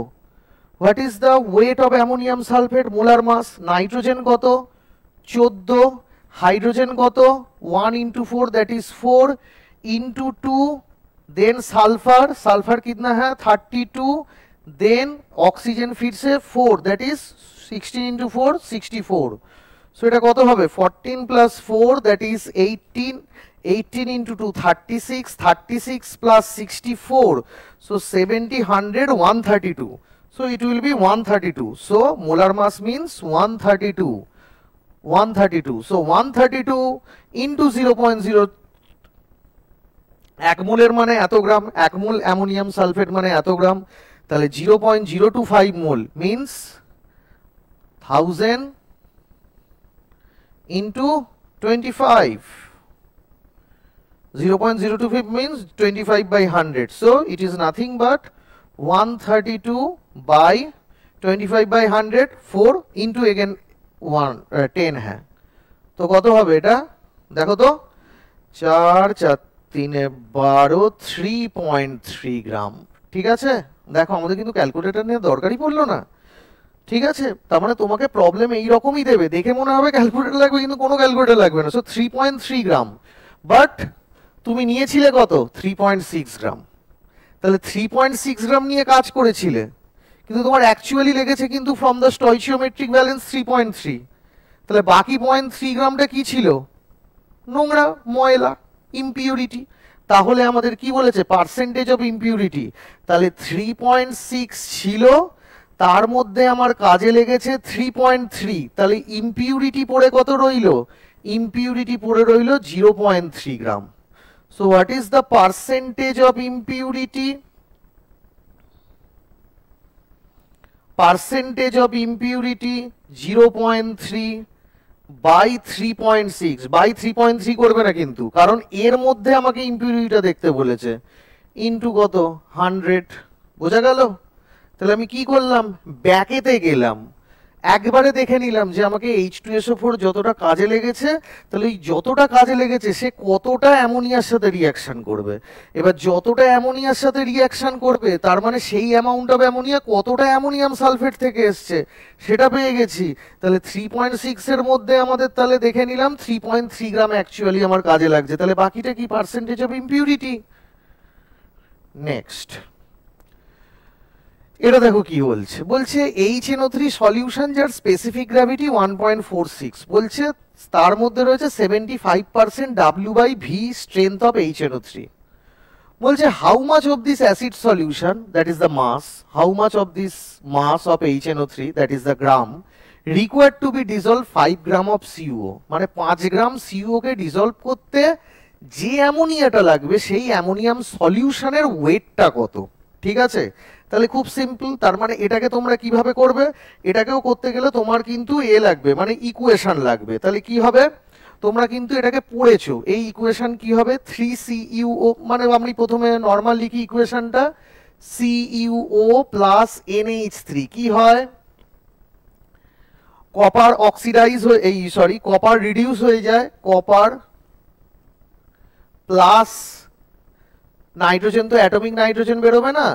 what is the weight of ammonium sulphate, molar mass. Nitrogen কত 14, हाइड्रोजन कत 1 into 4 that is 4 into 2, then sulphur, sulphur कितना है 32, देन ऑक्सीजन फिर से 4 that is 16 into 4 64। सो এটা কত হবে 14 plus 4 that is 18, 18 into 2 36, 36 plus 64, so 70 100 132, so it will be 132। so molar mass means 132, so 132 into 0.0, 1 মোলের মানে এত গ্রাম, 1 মোল অ্যামোনিয়াম সালফেট মানে এত গ্রাম। তাহলে 0.025 মোল means 1000 into 25, 0.025 means 25 by 100, so it is nothing but 132 by 25 by 100, 4 into again 10 है, तो কত হবে এটা দেখো তো 4 4 3 12 3.3 গ্রাম। ঠিক আছে, দেখো আমাদের কিন্তু ক্যালকুলেটর নিয়ে দরকারই পড়লো না। ঠিক আছে, তার মানে তোমাকে প্রবলেম এই রকমই দেবে, দেখে মনে হবে ক্যালকুলেটর লাগবে কিন্তু কোনো ক্যালকুলেটর লাগবে না। সো 3.3 গ্রাম, বাট তুমি নিয়েছিলে কত 3.6 গ্রাম। তাহলে 3.6 গ্রাম নিয়ে কাজ করেছিলে, কিন্তু তোমার অ্যাকচুয়ালি লেগেছে কিন্তু ফ্রম দ্য স্টয়চিওমেট্রিক ব্যালেন্স 3.3। তাহলে বাকি 0.3 গ্রামটা কি ছিল, নোংরা, ময়লা, ইমপিউরিটি। তাহলে আমাদের কি বলেছে পার্সেন্টেজ অফ ইমপিউরিটি, তাহলে 3.6 ছিল, তার মধ্যে আমার কাজে লেগেছে 3.3, তাহলে ইমপিউরিটি পড়ে কত রইল, ইমপিউরিটি পড়ে রইল 0.3 গ্রাম। So what is the percentage of impurity, percentage of impurity 0.3 by 3.6, by 3.3 করবে না কিন্তু, কারণ এর মধ্যে আমাকে ইমপিউরিটিটা দেখতে বলেছে, ইনটু কত 100। বোঝা গেল? তাহলে আমি কি করলাম, ব্যাকেতে গেলাম, একবারে দেখে নিলাম যে আমাকে H2SO4 যতটা কাজে লেগেছে, তাহলে এই যতটা কাজে লেগেছে সে কতটা অ্যামোনিয়ার সাথে রিঅ্যাকশন করবে। এবার যতটা অ্যামোনিয়ার সাথে রিঅ্যাকশন করবে তার মানে সেই অ্যামাউন্ট অফ অ্যামোনিয়া কতটা অ্যামোনিয়াম সালফেট থেকে এসছে সেটা পেয়ে গেছি। তাহলে 3.6 এর মধ্যে আমাদের তাহলে দেখে নিলাম 3.3 গ্রাম অ্যাকচুয়ালি আমার কাজে লাগছে। তাহলে বাকিটা কি, পার্সেন্টেজ অফ ইমপিউরিটি। নেক্সট, এটা দেখো কি বলছে, বলছে HNO3 সলিউশন যার স্পেসিফিক গ্র্যাভিটি 1.46, বলছে তার মধ্যে রয়েছে 75% W/V স্ট্রেংথ অফ HNO3। বলছে how much of this acid solution, that is the mass, how much of this mass of HNO3, that is the gram, required to be dissolve 5 gram of CuO, মানে 5 গ্রাম CuO কে dissolved করতে যে অ্যামোনিয়াটা লাগবে সেই ammonium সলিউশনের ওয়েটটা কত। ঠিক আছে, তাহলে খুব সিম্পল, তার মানে এটাকে তোমরা কিভাবে করবে, এটাকেও করতে গেলে তোমার কিন্তু লাগবে, মানে ইকুয়েশন লাগবে। তাহলে কি হবে, তোমরা কিন্তু এটাকে পড়েছো, এই ইকুয়েশন কি হবে, 3CuO, মানে আমি প্রথমে নর্মাল লিখি ইকুয়েশনটা, CuO প্লাস NH3 কি হয়, কপার অক্সিডাইজ হয়ে কপার রিডিউস হয়ে যায়, কপার প্লাস নাইট্রোজেন, তো অ্যাটমিক নাইট্রোজেন বেরোবে না,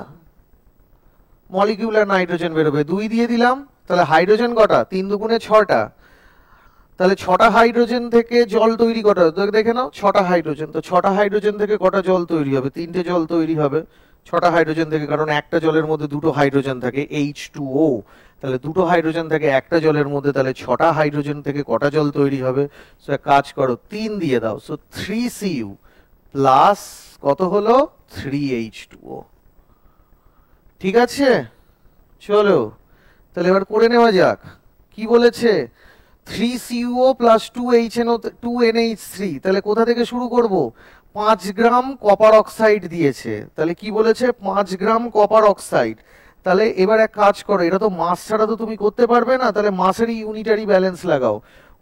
মলিকিউলার নাইট্রোজেন বেরোবে, 2 দিয়ে দিলাম, তাহলে হাইড্রোজেন কটা, 3 দুগুণে 6টা, তাহলে 6টা হাইড্রোজেন থেকে জল তৈরি কটা, দেখে নাও 6টা হাইড্রোজেন, তো 6টা হাইড্রোজেন থেকে কটা জল তৈরি হবে, 3টে জল তৈরি হবে 6টা হাইড্রোজেন থেকে, কারণ একটা জলের মধ্যে 2টো হাইড্রোজেন থাকে H2O, তাহলে 2টো হাইড্রোজেন থাকে একটা জলের মধ্যে, তাহলে 6টা হাইড্রোজেন থেকে কটা জল তৈরি হবে, সো এক কাজ করো 3 দিয়ে দাও, সো 3Cu প্লাস কত হলো 3H2O। ঠিক আছে, চলো তাহলে এবার করে নেওয়া যাক, কি বলেছে 3CuO প্লাস 2NH3, তাহলে কোথা থেকে শুরু করব, 5 গ্রাম কপার অক্সাইড দিয়েছে, তাহলে কি বলেছে 5 গ্রাম কপার অক্সাইড, তাহলে এবার এক কাজ করো, এটা তো মাস ছাড়া তো তুমি করতে পারবে না, তাহলে মাসেরই ইউনিটারি ব্যালেন্স লাগাও।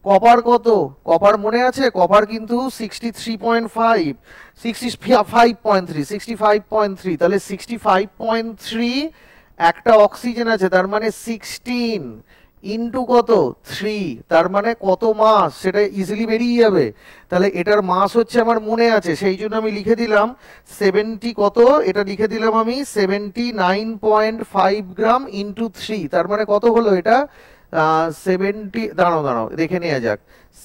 কপার কত, কপার মনে আছে, কপার কিন্তু 63.5, 65.3, তাহলে 65.3, একটা অক্সিজেন আছে, তার মানে 16 ইন্টু কত 3, তার মানে কত মাস সেটা ইজিলি বেরিয়ে যাবে। তাহলে এটার মাস হচ্ছে আমার মনে আছে, সেই জন্য আমি লিখে দিলাম 70 কত, এটা লিখে দিলাম আমি 79.5 গ্রাম ইন্টু 3, তার মানে কত হলো এটা 70, দাঁড়াও দেখে নেওয়া যাক,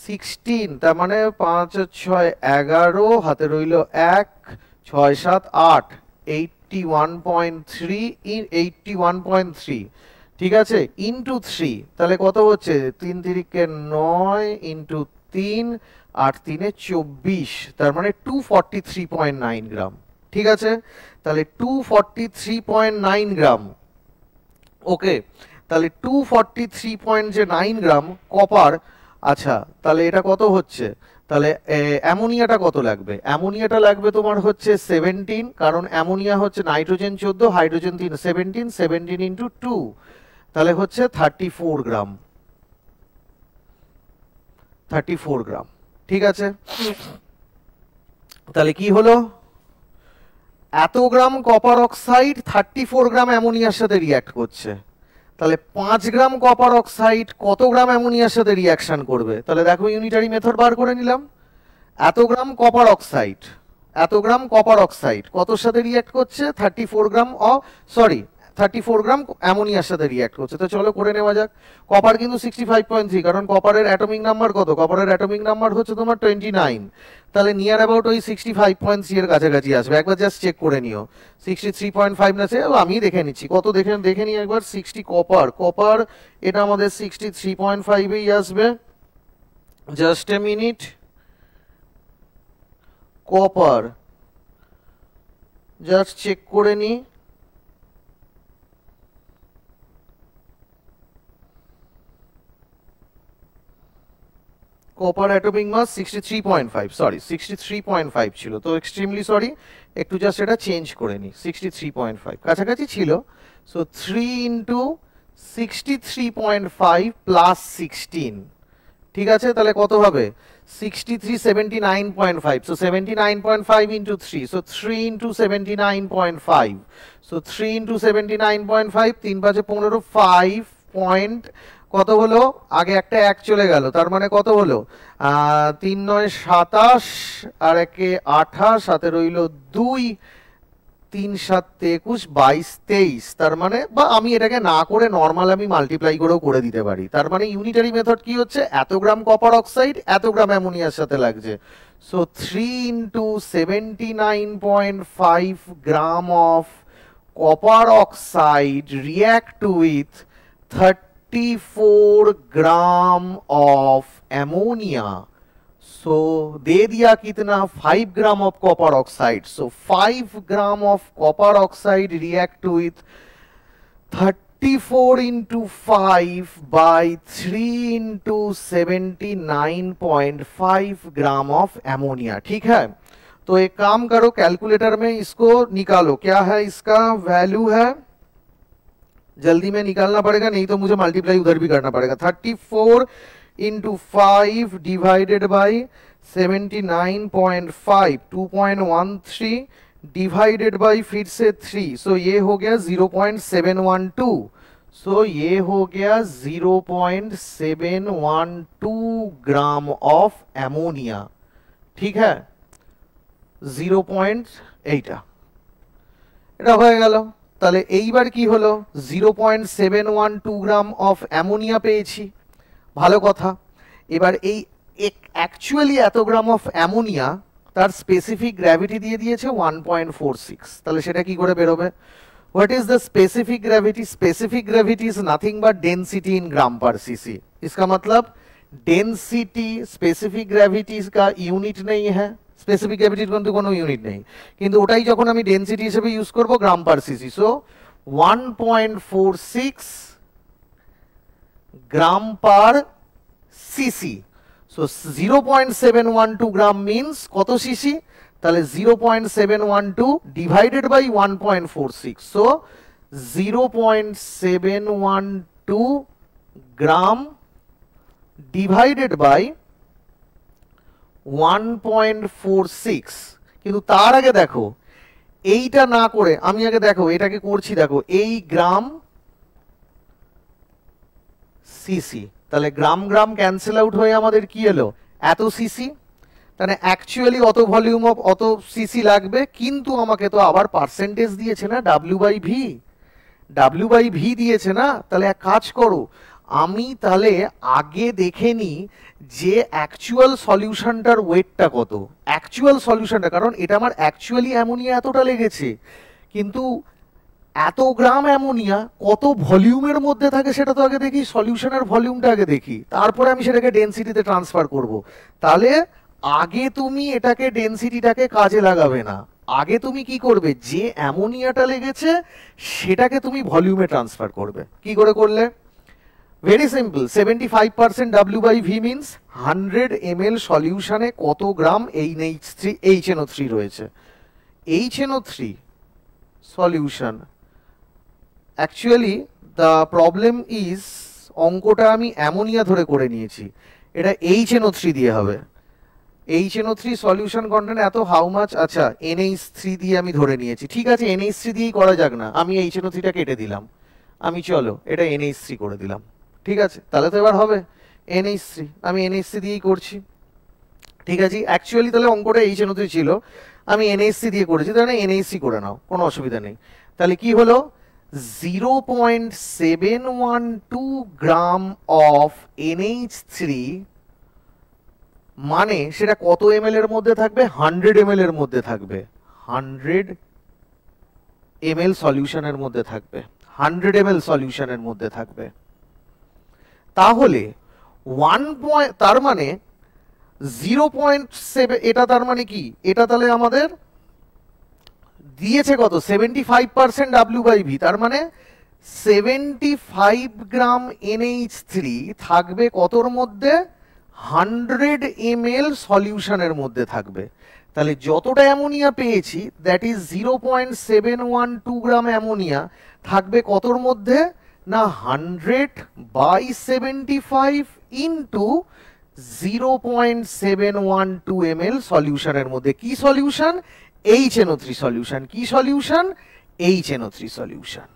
16, তার মানে 5 6 11, হাতে রইল 1 6 7 8, 81.3, ঠিক আছে, ইন্টু 3, তাহলে কত হচ্ছে 3 3 9 ইন্টু 3 8 3 24, তার মানে 243.9 গ্রাম। ঠিক আছে, তাহলে 243.9 গ্রাম, ওকে, তাহলে 243.9 গ্রাম কপার। আচ্ছা, তাহলে এটা কত হচ্ছে, তাহলে অ্যামোনিয়াটা কত লাগবে, অ্যামোনিয়াটা লাগবে তোমার হচ্ছে 17, কারণ অ্যামোনিয়া হচ্ছে নাইট্রোজেন 14 হাইড্রোজেন 3, 17 ইন্টু 2, তাহলে হচ্ছে 34 গ্রাম, 34 গ্রাম। ঠিক আছে, তাহলে কি হলো, এত গ্রাম কপার অক্সাইড 34 গ্রাম অ্যামোনিয়ার সাথে রিঅ্যাক্ট করছে, তাহলে 5 গ্রাম কপার অক্সাইড কত গ্রাম অ্যামোনিয়ার সাথে রিঅ্যাকশন করবে, তাহলে দেখো ইউনিটারি মেথড বার করে নিলাম, এত গ্রাম কপার অক্সাইড কতর সাথে রিঅ্যাক্ট করছে, 34 গ্রাম 34 গ্রাম অ্যামোনিয়ার সাথে রিঅ্যাক্ট করছে। তো চলো করে নেওয়া যাক, কপার কিন্তু 65.3, কারণ কপারের অ্যাটমিক নাম্বার কত, কপারের অ্যাটমিক নাম্বার হচ্ছে তোমার 29, তাহলে নিয়ার অ্যাবাউট ওই 65.3 এর কাছাকাছি আসবে, একবার জাস্ট চেক করে নিও 63.5 না, সে আমি দেখে নিচ্ছি কত, দেখে নিই একবার, 60 কপার এটা আমাদের 63.5 আসবে, just a minute, copper just check করে নি, কপার অ্যাটমিক মাস 63.5, 63.5 ছিল, তো এক্সট্রিমলি সরি, একটু জাস্ট এটা চেঞ্জ করে নি, 63.5 কাছাকাছি ছিল, সো 3 ইন্টু 63.5 প্লাস 16, ঠিক আছে, তাহলে কত হবে 63 79.5, so 79.5 into 3, so 3 into 79.5, so 3 into 79.5, 3 5 15, 5 point কত হলো, আগে একটা 1 চলে গেল, তার মানে কত হলো 3 9 27, আর একে 28, সাথে রইল 2, 3 7 21 22 23, তার মানে, বা আমি এটাকে না করে নর্মাল আমি মাল্টিপ্লাই করেও করে দিতে পারি, তার মানে ইউনিটারি মেথড কি হচ্ছে, এত গ্রাম কপার অক্সাইড এত গ্রাম অ্যামোনিয়ার সাথে লাগছে, so 3 into 79.5 gram of copper oxide react with 34 gram of ammonia, so दे दिया कितना 5 gram of copper oxide, so 5 gram of copper oxide react with 34 into 5 by 3 into 79.5 gram of ammonia. ठीक है, तो एक काम करो, कैलकुलेटर में इसको निकालो, क्या है इसका वैल्यू है, जल्दी में निकालना पड़ेगा, नहीं तो मुझे मल्टीप्लाई उधर भी करना पड़ेगा। 34 into 5 divided by 79.5, 2.13 divided by फिर से 3, सो ये हो गया 0.712, सो ये हो गया 0.712 ग्राम ऑफ एमोनिया। ठीक है, 0.8 এটা হয়ে গেল। তাহলে এইবার কি হলো, 0.712 গ্রাম অফ অ্যামোনিয়া পেয়েছি, ভালো কথা। এবার এই অ্যাকচুয়ালি এত গ্রাম অফ অ্যামোনিয়া তার স্পেসিফিক গ্র্যাভিটি দিয়ে দিয়েছে 1.46, তাহলে সেটা কি করে বেরোবে? What is the specific gravity? Specific gravity is nothing but density in gram per cc। इसका मतलब डेंसिटी स्पेसिफिक ग्रेविटी का यूनिट नहीं है, स्पेसिफिक ग्रेविटीर কিন্তু কোনো ইউনিট নেই, কিন্তু ওটাই যখন আমি ডেনসিটি হিসেবে ইউজ করব gram per CC, so 1.46 gram per CC, so 0.712 gram means কত সিসি, তাহলে 0.712 divided by 1.46, so 0.712 gram divided by 1.46। কিন্তু তার আগে দেখো এইটা না করে আমি আগে দেখো এটাকে করছি, দেখো এই গ্রাম সিসি, তাহলে গ্রাম গ্রাম ক্যান্সেল আউট হয়ে আমাদের কি এলো, এত সিসি, তাহলে অ্যাকচুয়ালি অত ভলিউম অফ অত সিসি লাগবে, কিন্তু আমাকে তো আবার পার্সেন্টেজ দিয়েছে না, ডাব্লিউ বাই ভি দিয়েছে না। তাহলে এক কাজ করো, আমি তাহলে আগে দেখে নিই যে অ্যাকচুয়াল সলিউশনটার ওয়েটটা কত, অ্যাকচুয়াল সলিউশনটা, কারণ এটা আমার অ্যাকচুয়ালি অ্যামোনিয়া এতটা লেগেছে, কিন্তু এত গ্রাম অ্যামোনিয়া কত ভলিউমের মধ্যে থাকে সেটা তো আগে দেখি, সলিউশনের ভলিউমটা আগে দেখি, তারপরে আমি সেটাকে ডেনসিটিতে ট্রান্সফার করব। তাহলে আগে তুমি এটাকে ডেনসিটিটাকে কাজে লাগাবে না, আগে তুমি কি করবে, যে অ্যামোনিয়াটা লেগেছে সেটাকে তুমি ভলিউমে ট্রান্সফার করবে। কি করে করলে? Very simple, 75% W/V means 100 ml সলিউশনে কত গ্রাম HNO3 রয়েছে। HNO3 solution, actually the problem is অঙ্কটা আমি অ্যামোনিয়া ধরে করে নিয়েছি, এটা HNO3 দিয়ে হবে। HNO3 সলিউশন কন্টেন্ট এত হাউ মাচ, আচ্ছা NH3 দিয়ে আমি ধরে নিয়েছি, ঠিক আছে NH3 দিয়েই করা যাক না, আমি HNO3টা কেটে দিলাম, আমি চলো এটা NH3 করে দিলাম, ঠিক আছে, তাহলে তো এবার হবে NH3, আমি NH3 দিয়েই করছি, ঠিক আছে। অ্যাকচুয়ালি তাহলে অঙ্কটা HNO3 ছিল, আমি NH3 দিয়ে করেছি, তাহলে NH3 করে নাও, কোনো অসুবিধা নেই। তাহলে কি হলো, 0.712 গ্রাম অফ NH3, মানে সেটা কত ml এর মধ্যে থাকবে, 100 ml এর মধ্যে থাকবে, 100 ml সলিউশনের মধ্যে থাকবে, 100 ml সলিউশনের মধ্যে থাকবে। তাহলে 1 তার মানে 0.7, এটা তার মানে কি, এটা তাহলে আমাদের দিয়েছে কত, 75% W/V, তার মানে 75 গ্রাম NH3 থাকবে কতর মধ্যে, 100 ml সলিউশনের মধ্যে থাকবে। তাহলে যতটা অ্যামোনিয়া পেয়েছি দ্যাট ইজ 0.712 গ্রাম অ্যামোনিয়া থাকবে কতর মধ্যে না, 100/75 ইন্টু 0.712 ml সলিউশনের মধ্যে। কি সলিউশন? HNO3 solution. কি সলিউশন? HNO3 solution.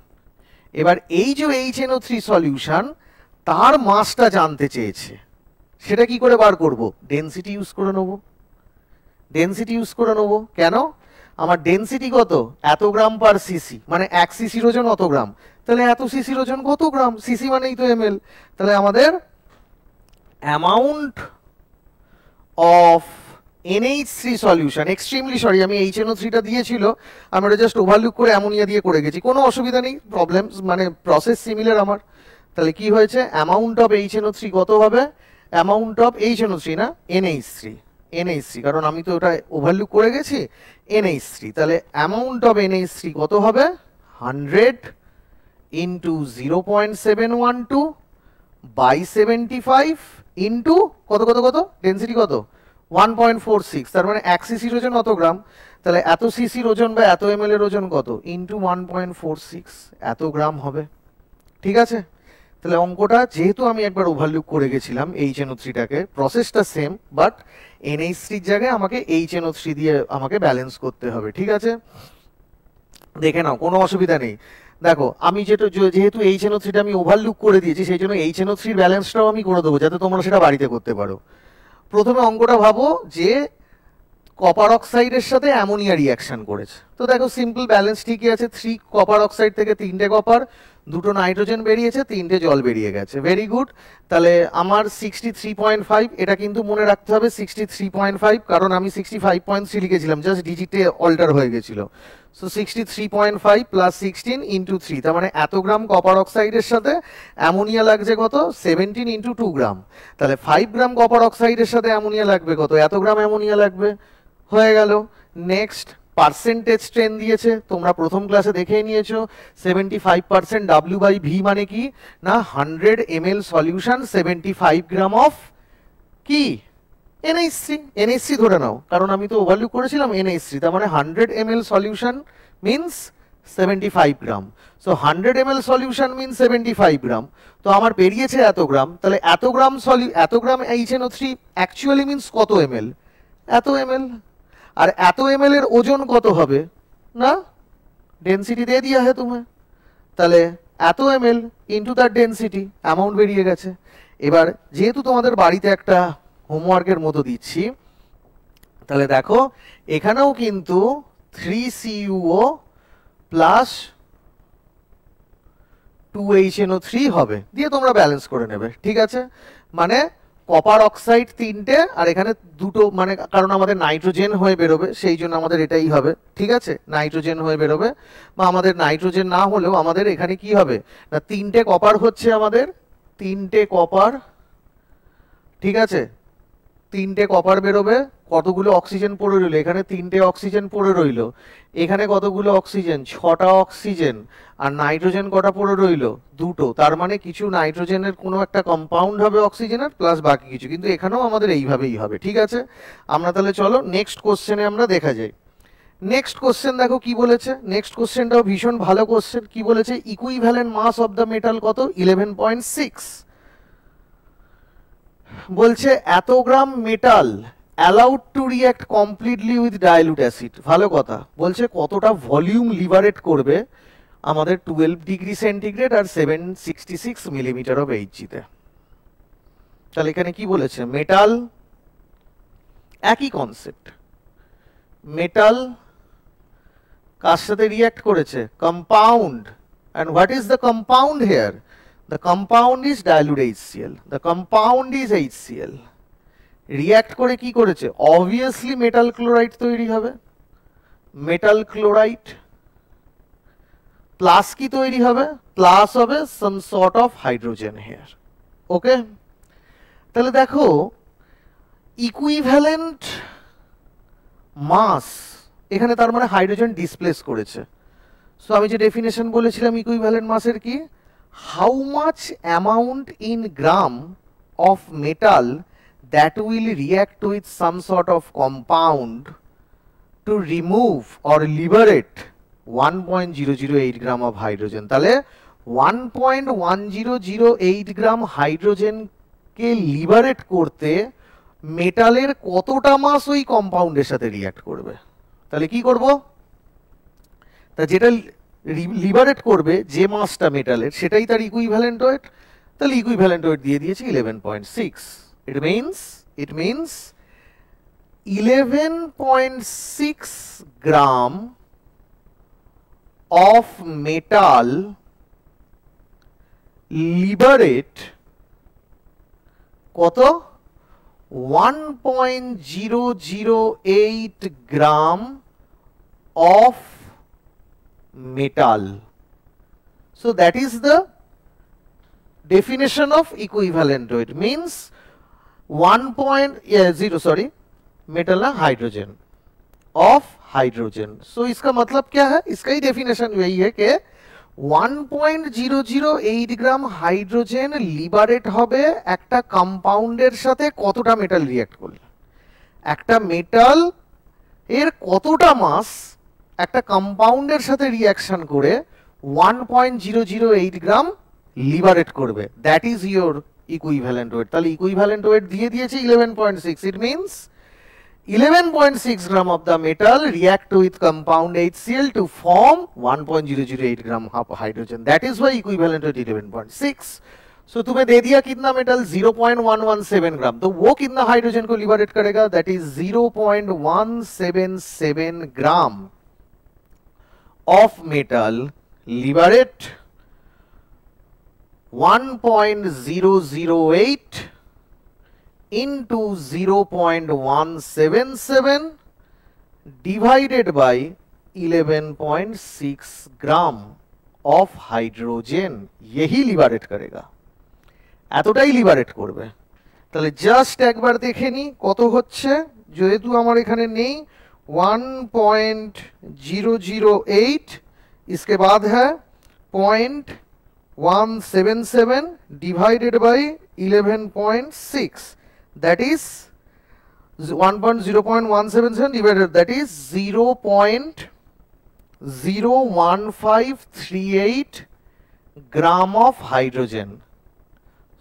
এবার এই যে HNO3 সলিউশন তার মাসটা জানতে চেয়েছে, সেটা কি করে বার করব? ডেনসিটি ইউজ করে নেব, ডেনসিটি ইউজ করে নেব। কেন? আমার ডেনসিটি কত, এত গ্রাম পার সিসি, মানে 1 সিসির ওজন অত গ্রাম, তাহলে এত সিসির ওজন কত গ্রাম, সিসি মানেই তো ml, তাহলে আমাদের amount of NH3 solution, extremely sorry আমি HNO3টা দিয়েছিল, আমি ওটা জাস্ট ওভারলুক করে অ্যামোনিয়া দিয়ে করে গেছি, কোনো অসুবিধা নেই, প্রবলেম মানে প্রসেস সিমিলার আমার। তাহলে কি হয়েছে, অ্যামাউন্ট অফ HNO3 কত হবে, অ্যামাউন্ট অফ HNO3 না NH3, কারণ আমি তো ওটা ওভারলুক করে গেছি, NH3, তাহলে অ্যামাউন্ট অফ NH3 কত হবে, 100 ইন্টু 0.712 বাই 75 ইন্টু কত কত কত ডেন্সিটি কত 1.46, তার মানে 1 সিসির ওজন কত গ্রাম, তাহলে এত সিসির ওজন বা এত এমএল এর ওজন কত ইন্টু 1.46 এত গ্রাম হবে। ঠিক আছে, তাহলে অঙ্কটা যেহেতু আমি একবার ওভারলুক করে গেছিলাম HNO3টাকে, প্রসেসটা সেম, বাট NH3 জায়গায় আমাকে HNO3 দিয়ে আমাকে ব্যালেন্স করতে হবে। ঠিক আছে, দেখে নাও, কোনো অসুবিধা নেই। দেখো আমি যেহেতু HNO3টা আমি ওভারলুক করে দিয়েছি, সেই জন্য HNO3 ব্যালেন্সটাও আমি করে দেবো যাতে তোমরা সেটা বাড়িতে করতে পারো। প্রথমে অঙ্কটা ভাবো যে কপার অক্সাইডের সাথে অ্যামোনিয়া রিয়াকশন করেছে, তো দেখো সিম্পল ব্যালেন্স ঠিকই আছে, 3 কপার অক্সাইড থেকে 3টে কপার, 2টো নাইট্রোজেন বেরিয়েছে, 3টে জল বেরিয়ে গেছে, ভেরি গুড। তাহলে আমার 63.5, এটা কিন্তু মনে রাখতে হবে 63.5, কারণ আমি 65.3 লিখেছিলাম, জাস্ট ডিজিটে অল্টার হয়ে গেছিল। সো 63.5 প্লাস 16 ইন্টু 3, তার মানে এত গ্রাম কপার অক্সাইডের সাথে অ্যামোনিয়া লাগছে কত 17 ইন্টু 2 গ্রাম, তাহলে 5 গ্রাম কপার অক্সাইডের সাথে অ্যামোনিয়া লাগবে কত, এত গ্রাম অ্যামোনিয়া লাগবে, হয়ে গেল। নেক্সট পার্সেন্টেজ স্ট্রেন দিয়েছে, তোমরা প্রথম ক্লাসে দেখেই নিয়েছো, 75% W/V মানে কি না 100 ml সলিউশন 75 গ্রাম অফ কি NH3 ধরে নাও, কারণ আমি তো ওভারলুক করেছিলাম NH3, তার মানে 100 ml সলিউশন মিন্স 75 গ্রাম, সো 100 ml সলিউশন মিন্স 75 গ্রাম, তো আমার বেরিয়েছে এত গ্রাম, তাহলে এত গ্রাম HNO3 অ্যাকচুয়ালি মিন্স কত ml, এত ml, আর এত ml এর ওজন কত হবে না, ডেন্সিটি দিয়ে দিয়া হে তুমি, তাহলে এত ml ইন্টু তার ডেন্সিটি, অ্যামাউন্ট বেরিয়ে গেছে। এবার যেহেতু তোমাদের বাড়িতে একটা হোমওয়ার্কের মতো দিচ্ছি, তাহলে দেখো এখানেও কিন্তু 3CuO প্লাস 2HNO3 হবে, দিয়ে তোমরা ব্যালেন্স করে নেবে। ঠিক আছে, মানে কপার অক্সাইড 3টে আর এখানে 2টো, মানে কারণ আমাদের নাইট্রোজেন হয়ে বেরোবে সেই জন্য আমাদের এটাই হবে। ঠিক আছে, নাইট্রোজেন হয়ে বেরোবে, বা আমাদের নাইট্রোজেন না হলেও আমাদের এখানে কি হবে না 3টে কপার হচ্ছে আমাদের 3টে কপার। ঠিক আছে, 3টে কপার বেরোবে, কতগুলো অক্সিজেন পড়ে রইল, এখানে 3টে অক্সিজেন পড়ে রইল, এখানে কতগুলো অক্সিজেন 6টা অক্সিজেন, আর নাইট্রোজেন কটা পড়ে রইল 2টো, তার মানে কিছু নাইট্রোজেনের কোনো একটা কম্পাউন্ড হবে অক্সিজেনের প্লাস বাকি কিছু, কিন্তু এখানেও আমাদের এইভাবেই হবে। ঠিক আছে, আমরা তাহলে চলো নেক্সট কোশ্চেনে আমরা দেখা যাই। নেক্সট কোশ্চেন দেখো কি বলেছে, নেক্সট কোশ্চেনটাও ভীষণ ভালো কোশ্চেন। কি বলেছে, equivalent mass of the metal কত 11.6, বলছে এত gram metal allowed to react completely with dilute acid, ভালো কথা, বলছে কতটা ভলিউম লিবারেট করবে আমাদের 12 ডিগ্রি সেন্টিগ্রেড আর 766 মিলিমিটার অফ Hg-তে। তাহলে এখানে কি বলেছে, মেটাল, একই কনসেপ্ট, মেটাল কার সাথে রিঅ্যাক্ট করেছে, compound, and what is the compound here? The compound is dilute HCl, the compound is HCl, react করে কি করেছে, অবভিয়াসলি মেটাল ক্লোরাইড তৈরি হবে, মেটাল ক্লোরাইড প্লাস কি তৈরি হবে, প্লাস হবে some sort of hydrogen here. Okay, তাহলে দেখো ইকুইভ্যালেন্ট মাস, এখানে তার মানে হাইড্রোজেন ডিসপ্লেস করেছে। সো আমি যে ডেফিনেশন বলেছিলাম ইকুইভ্যালেন্ট মাসের কি, how much amount in gram of metal that will react with some sort of compound to remove or liberate 1.008 gram of hydrogen, তাহলে 1.1008 গ্রাম হাইড্রোজেন কে লিবারেট করতে মেটালের কতটা মাস ওই কম্পাউন্ডের সাথে রিঅ্যাক্ট করবে। তাহলে কি করব, তা যেটা লিবারেট করবে যে মাসটা মেটালের সেটাই তার ইকুইভ্যালেন্ট ওয়েট, তাহলে ইকুইভ্যালেন্ট ওয়েট দিয়ে দিয়েছি 11.6, it means 11.6 gram of metal liberate কত 1.008 gram of metal. So that is the definition of equivalent weight, means 1.0 metal ना हाइड्रोजन of हाइड्रोजन. So इसका मतलब क्या है, इसका ही डेफिनेशन यही है कि 1.008 গ্রাম হাইড্রোজেন লিবারেট হবে একটা কম্পাউন্ডের সাথে কতটা মেটাল রিঅ্যাক্ট করলে, একটা মেটাল এর কতটা মাস একটা কম্পাউন্ডের সাথে রিঅ্যাকশন করে 1.008 গ্রাম লিবারেট করবে, that is your equivalent wait. তাহলে ইকুইভ্যালেন্ট ওয়েট দিয়ে দিয়েছে 11.6. It means 11.6 gram of the metal react with compound HCl to form 1.008 gram of hydrogen. That is why equivalent weight 11.6. So तुम्हें दे दिया कितना मेटल 0.117 ग्राम, तो वो कितना हाइड्रोजन को लिबरेट करेगा, that is 0.177 gram of metal liberate 1.008 into 0.177 divided by 11.6 gram of hydrogen, यही लिबारेट करेगा, এতটাই লিবারেট করবে. তাহলে জাস্ট একবার দেখে নি কত হচ্ছে, যেহেতু আমার এখানে নেই 1.008, इसके बाद है 0.177 divided by 11.6, that is 0.177 divided, that is 0.01538 gram of hydrogen.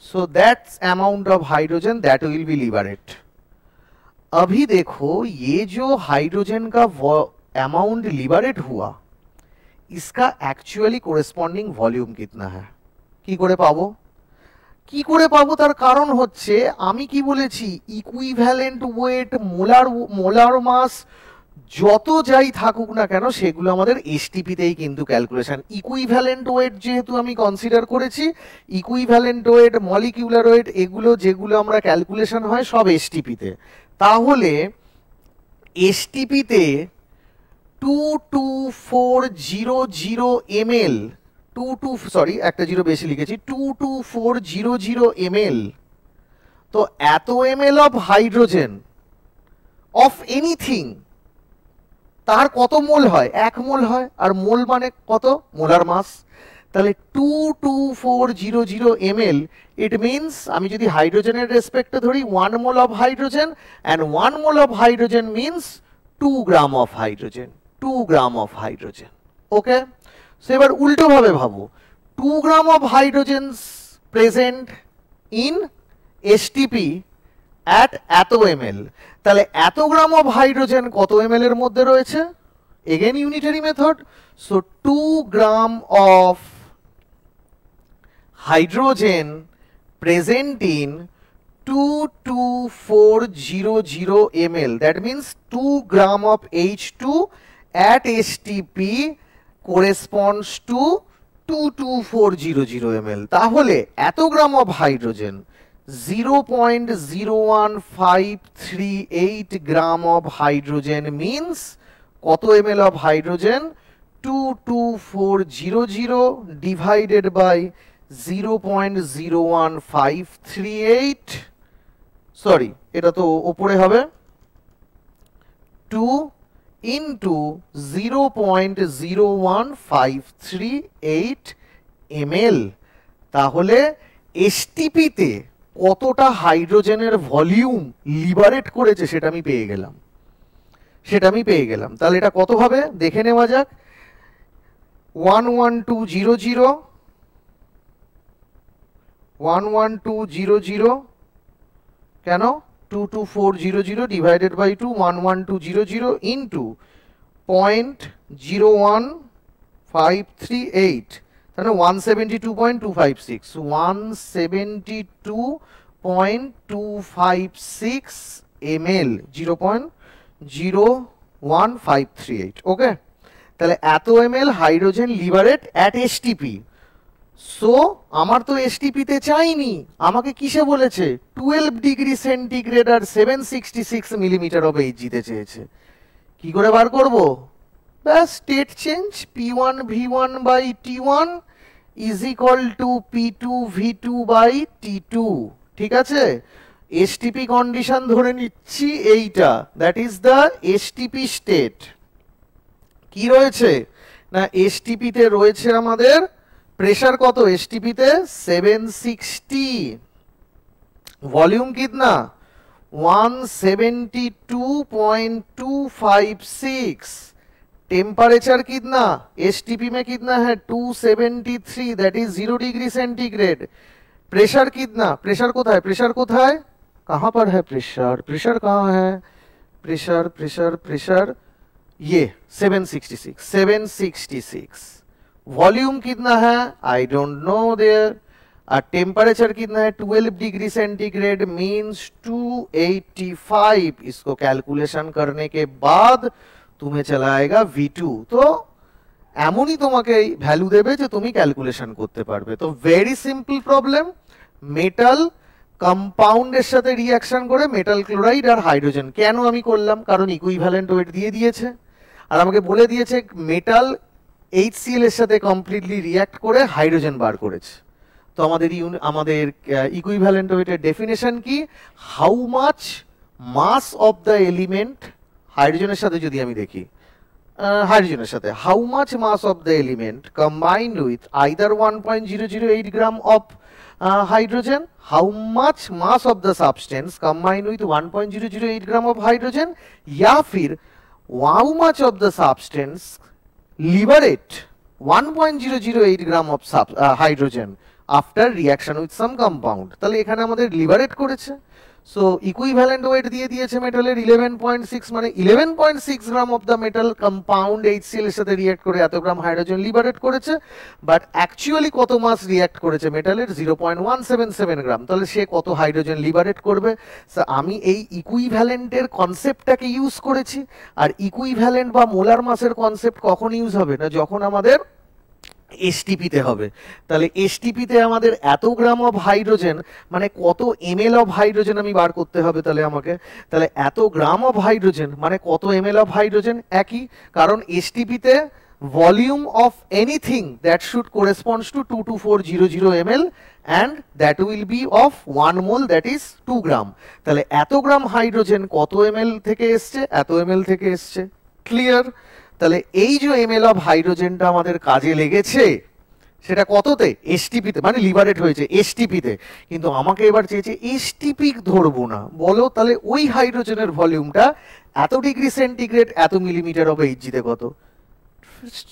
So that's amount of hydrogen that will be liberate. अभी देखो ये जो हाइड्रोजन का अमाउंट लिबरेट हुआ, इसका एक्चुअली कोरेस्पॉन्डिंग वॉल्यूम कितना है, কি করে পাবো, কি করে পাবো, তার কারণ হচ্ছে আমি কি বলেছি, ইকুইভ্যালেন্ট ওয়েট, মোলার মাস যত যাই থাকুক না কেন সেগুলো আমাদের এসটিপি তেই কিন্তু ক্যালকুলেশন. ইকুইভ্যালেন্ট ওয়েট যেহেতু আমি কনসিডার করেছি, ইকুইভ্যালেন্ট ওয়েট, মলিকিউলার ওয়েট, এগুলো যেগুলো আমরা ক্যালকুলেশন হয় সব এসটিপি তে. তাহলে এসটিপি তে 22400 ml, একটা জিরো বেশি লিখেছি, 22400 ml, তো এত ml of hydrogen of anything তার কত মোল হয়, 1 মোল হয়, আর মোল মানে কত, মোলার মাস. তাহলে 22400 ml, ইট মিনস আমি যদি হাইড্রোজেনের রেসপেক্টে ধরি 1 mole of hydrogen, and 1 mole of hydrogen means 2 gram of hydrogen, 2 gram of hydrogen. Okay, so এবার উল্টো ভাবে ভাবো, 2 gram of hydrogen present in STP at এত ml, তাহলে এত গ্রাম অফ হাইড্রোজেন কত ml এর মধ্যে রয়েছে, again unitary method. So 2 gram of hydrogen present in 22400 ml, that means 2 gram of H2 at STP corresponds to 22400 ml. তাহলে এত gram of hydrogen 0.01538 gram of hydrogen means কত ml of hydrogen, 22400 divided by 0.01538, sorry এটা তো উপরে হবে, 2 into 0.0153 ml. তাহলে STP তে কতটা হাইড্রোজেনের ভলিউম লিবারেট করেছে সেটা আমি পেয়ে গেলাম. তাহলে এটা কত হবে দেখে নেওয়া যাক. 11200 কেন, 22400 ডিভাইডেড বাই 2, 11200 ইন্টু 0.01538, তাহলে 172.256, 172.256 ml, 0.0153. ওকে, তাহলে এত ml hydrogen liberate at STP. So আমার তো এসটিপিতে চাইনি, আমাকে কিসে বলেছে 12 ডিগ্রি সেন্টিগ্রেড আর 766 মিলিমিটার অফ এইচ দিতে চেয়েছে। কি করে বার করব? ব্যাস state change, P1 V1 by T1 is equal to P2 V2 by T2। ঠিক আছে, এসটিপি কন্ডিশন ধরে নিচ্ছি এইটা, that is the STP state. কি রয়েছে না এসটিপিতে রয়েছে আমাদের প্রেশার কত, এসটিপিতে 760, वॉल्यूम कितना 172.256, टेम्परेचर कितना एसटीपी में कितना है 273, that is 0 degree centigrade. Pressure कितना, प्रेशर कोথায়, प्रेशर कोথায়, कहां पर है प्रेशर, प्रेशर कहां है, प्रेशर प्रेशर प्रेशर ये 766, वॉल्यूम कितना है आई डोंट नो देयर, और टेम्परेचर कितना है 12 डिग्री सेंटीग्रेड मीन्स 285। इसको कैलकुलेशन करने के बाद तुम्हें चला आएगा V2। तो এমনই তোমাকে ভ্যালু দেবে যে তুমি ক্যালকুলেশন করতে পারবে। তো ভেরি সিম্পল প্রবলেম, মেটাল কম্পাউন্ডের সাথে রিঅ্যাকশন করে মেটাল ক্লোরাইড আর হাইড্রোজেন কেন আমি করলাম, কারণ ইকুইভ্যালেন্ট ওয়েট দিয়ে দিয়েছে আর আমাকে বলে দিয়েছে মেটাল HCl এর সাথে কমপ্লিটলি রিঅ্যাক্ট করে হাইড্রোজেন বার করেছে। তো আমাদের ইকুইভ্যালেন্ট ওয়েটের ডেফিনেশন কি, how much mass of the element, হাইড্রোজেনের সাথে যদি আমি দেখি হাইড্রোজেনের সাথে how much mass of the element combined with either 1.008 gram of hydrogen, how much mass of the substance combined with 1.008 gram of hydrogen, या फिर how much of the substance liberate 1.008 gram of hydrogen after reaction with some compound। তাহলে এখানে আমাদের liberate করেছে, so equivalent wait দিয়ে দিয়েছে মেটালের 11.6, মানে 11.6 gram of the metal compound HCl এর সাথে রিঅ্যাক্ট করে এত গ্রাম হাইড্রোজেন লিবারেট করেছে, বাট অ্যাকচুয়ালি কত মাস রিঅ্যাক্ট করেছে মেটালের 0.177 গ্রাম। তাহলে সে কত হাইড্রোজেন লিবারেট করবে, সো আমি এই ইকুইভ্যালেন্টের কনসেপ্টটাকে ইউজ করেছি। আর ইকুইভ্যালেন্ট বা মোলার মাসের কনসেপ্ট কখন ইউজ হবে না, যখন আমাদের এসটিপিতে হবে। তাহলে এসটিপিতে আমাদের এত গ্রাম অফ হাইড্রোজেন মানে কত এমএল অফ হাইড্রোজেন আমি বার করতে হবে তাহলে আমাকে, তাহলে এত গ্রাম অফ হাইড্রোজেন মানে কত এমএল অফ হাইড্রোজেন, একই, কারণ এসটিপিতে volume of anything that should corresponds to 22400 ml and that will be of 1 mole, that is 2 গ্রাম। তাহলে এত গ্রাম হাইড্রোজেন কত এমএল থেকে এসছে, এত এমএল থেকে এসছে, ক্লিয়ার। তাহলে এই যে এমএল অফ হাইড্রোজেনটা আমাদের কাজে লেগেছে সেটা কততে, এসটিপিতে, মানে লিবারেট হয়েছে এসটিপিতে, কিন্তু আমাকে এবার চেয়েছে এসটিপি ধরবো না, বলো তাহলে ওই হাইড্রোজেনের ভলিউমটা এত ডিগ্রি সেন্টিগ্রেড এত মিলিমিটার অফ এইচজিতে কত,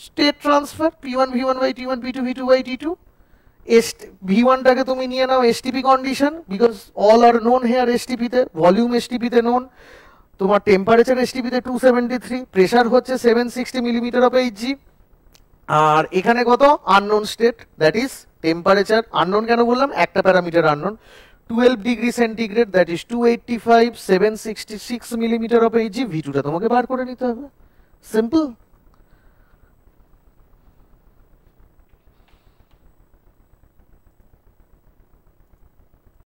state transfer P1 V1 by T1 P2 V2 by T2, V1টাকে তুমি নিয়ে নাও STP condition, because all are known here এসটিপিতে, ভলিউম এসটিপিতে নোন, তোমার টেম্পারেচার এসটিপিতে 273, প্রেসার হচ্ছে 760 মিলিমিটার অফ এইচজি, আর এখানে কত unknown state, that is temperature unknown, কেন বললাম একটা parameter unknown, 12 degree centigrade that is 285, 766 millimetre of Hg, V2টা তোমাকে বার করে নিতে হবে, সিম্পল।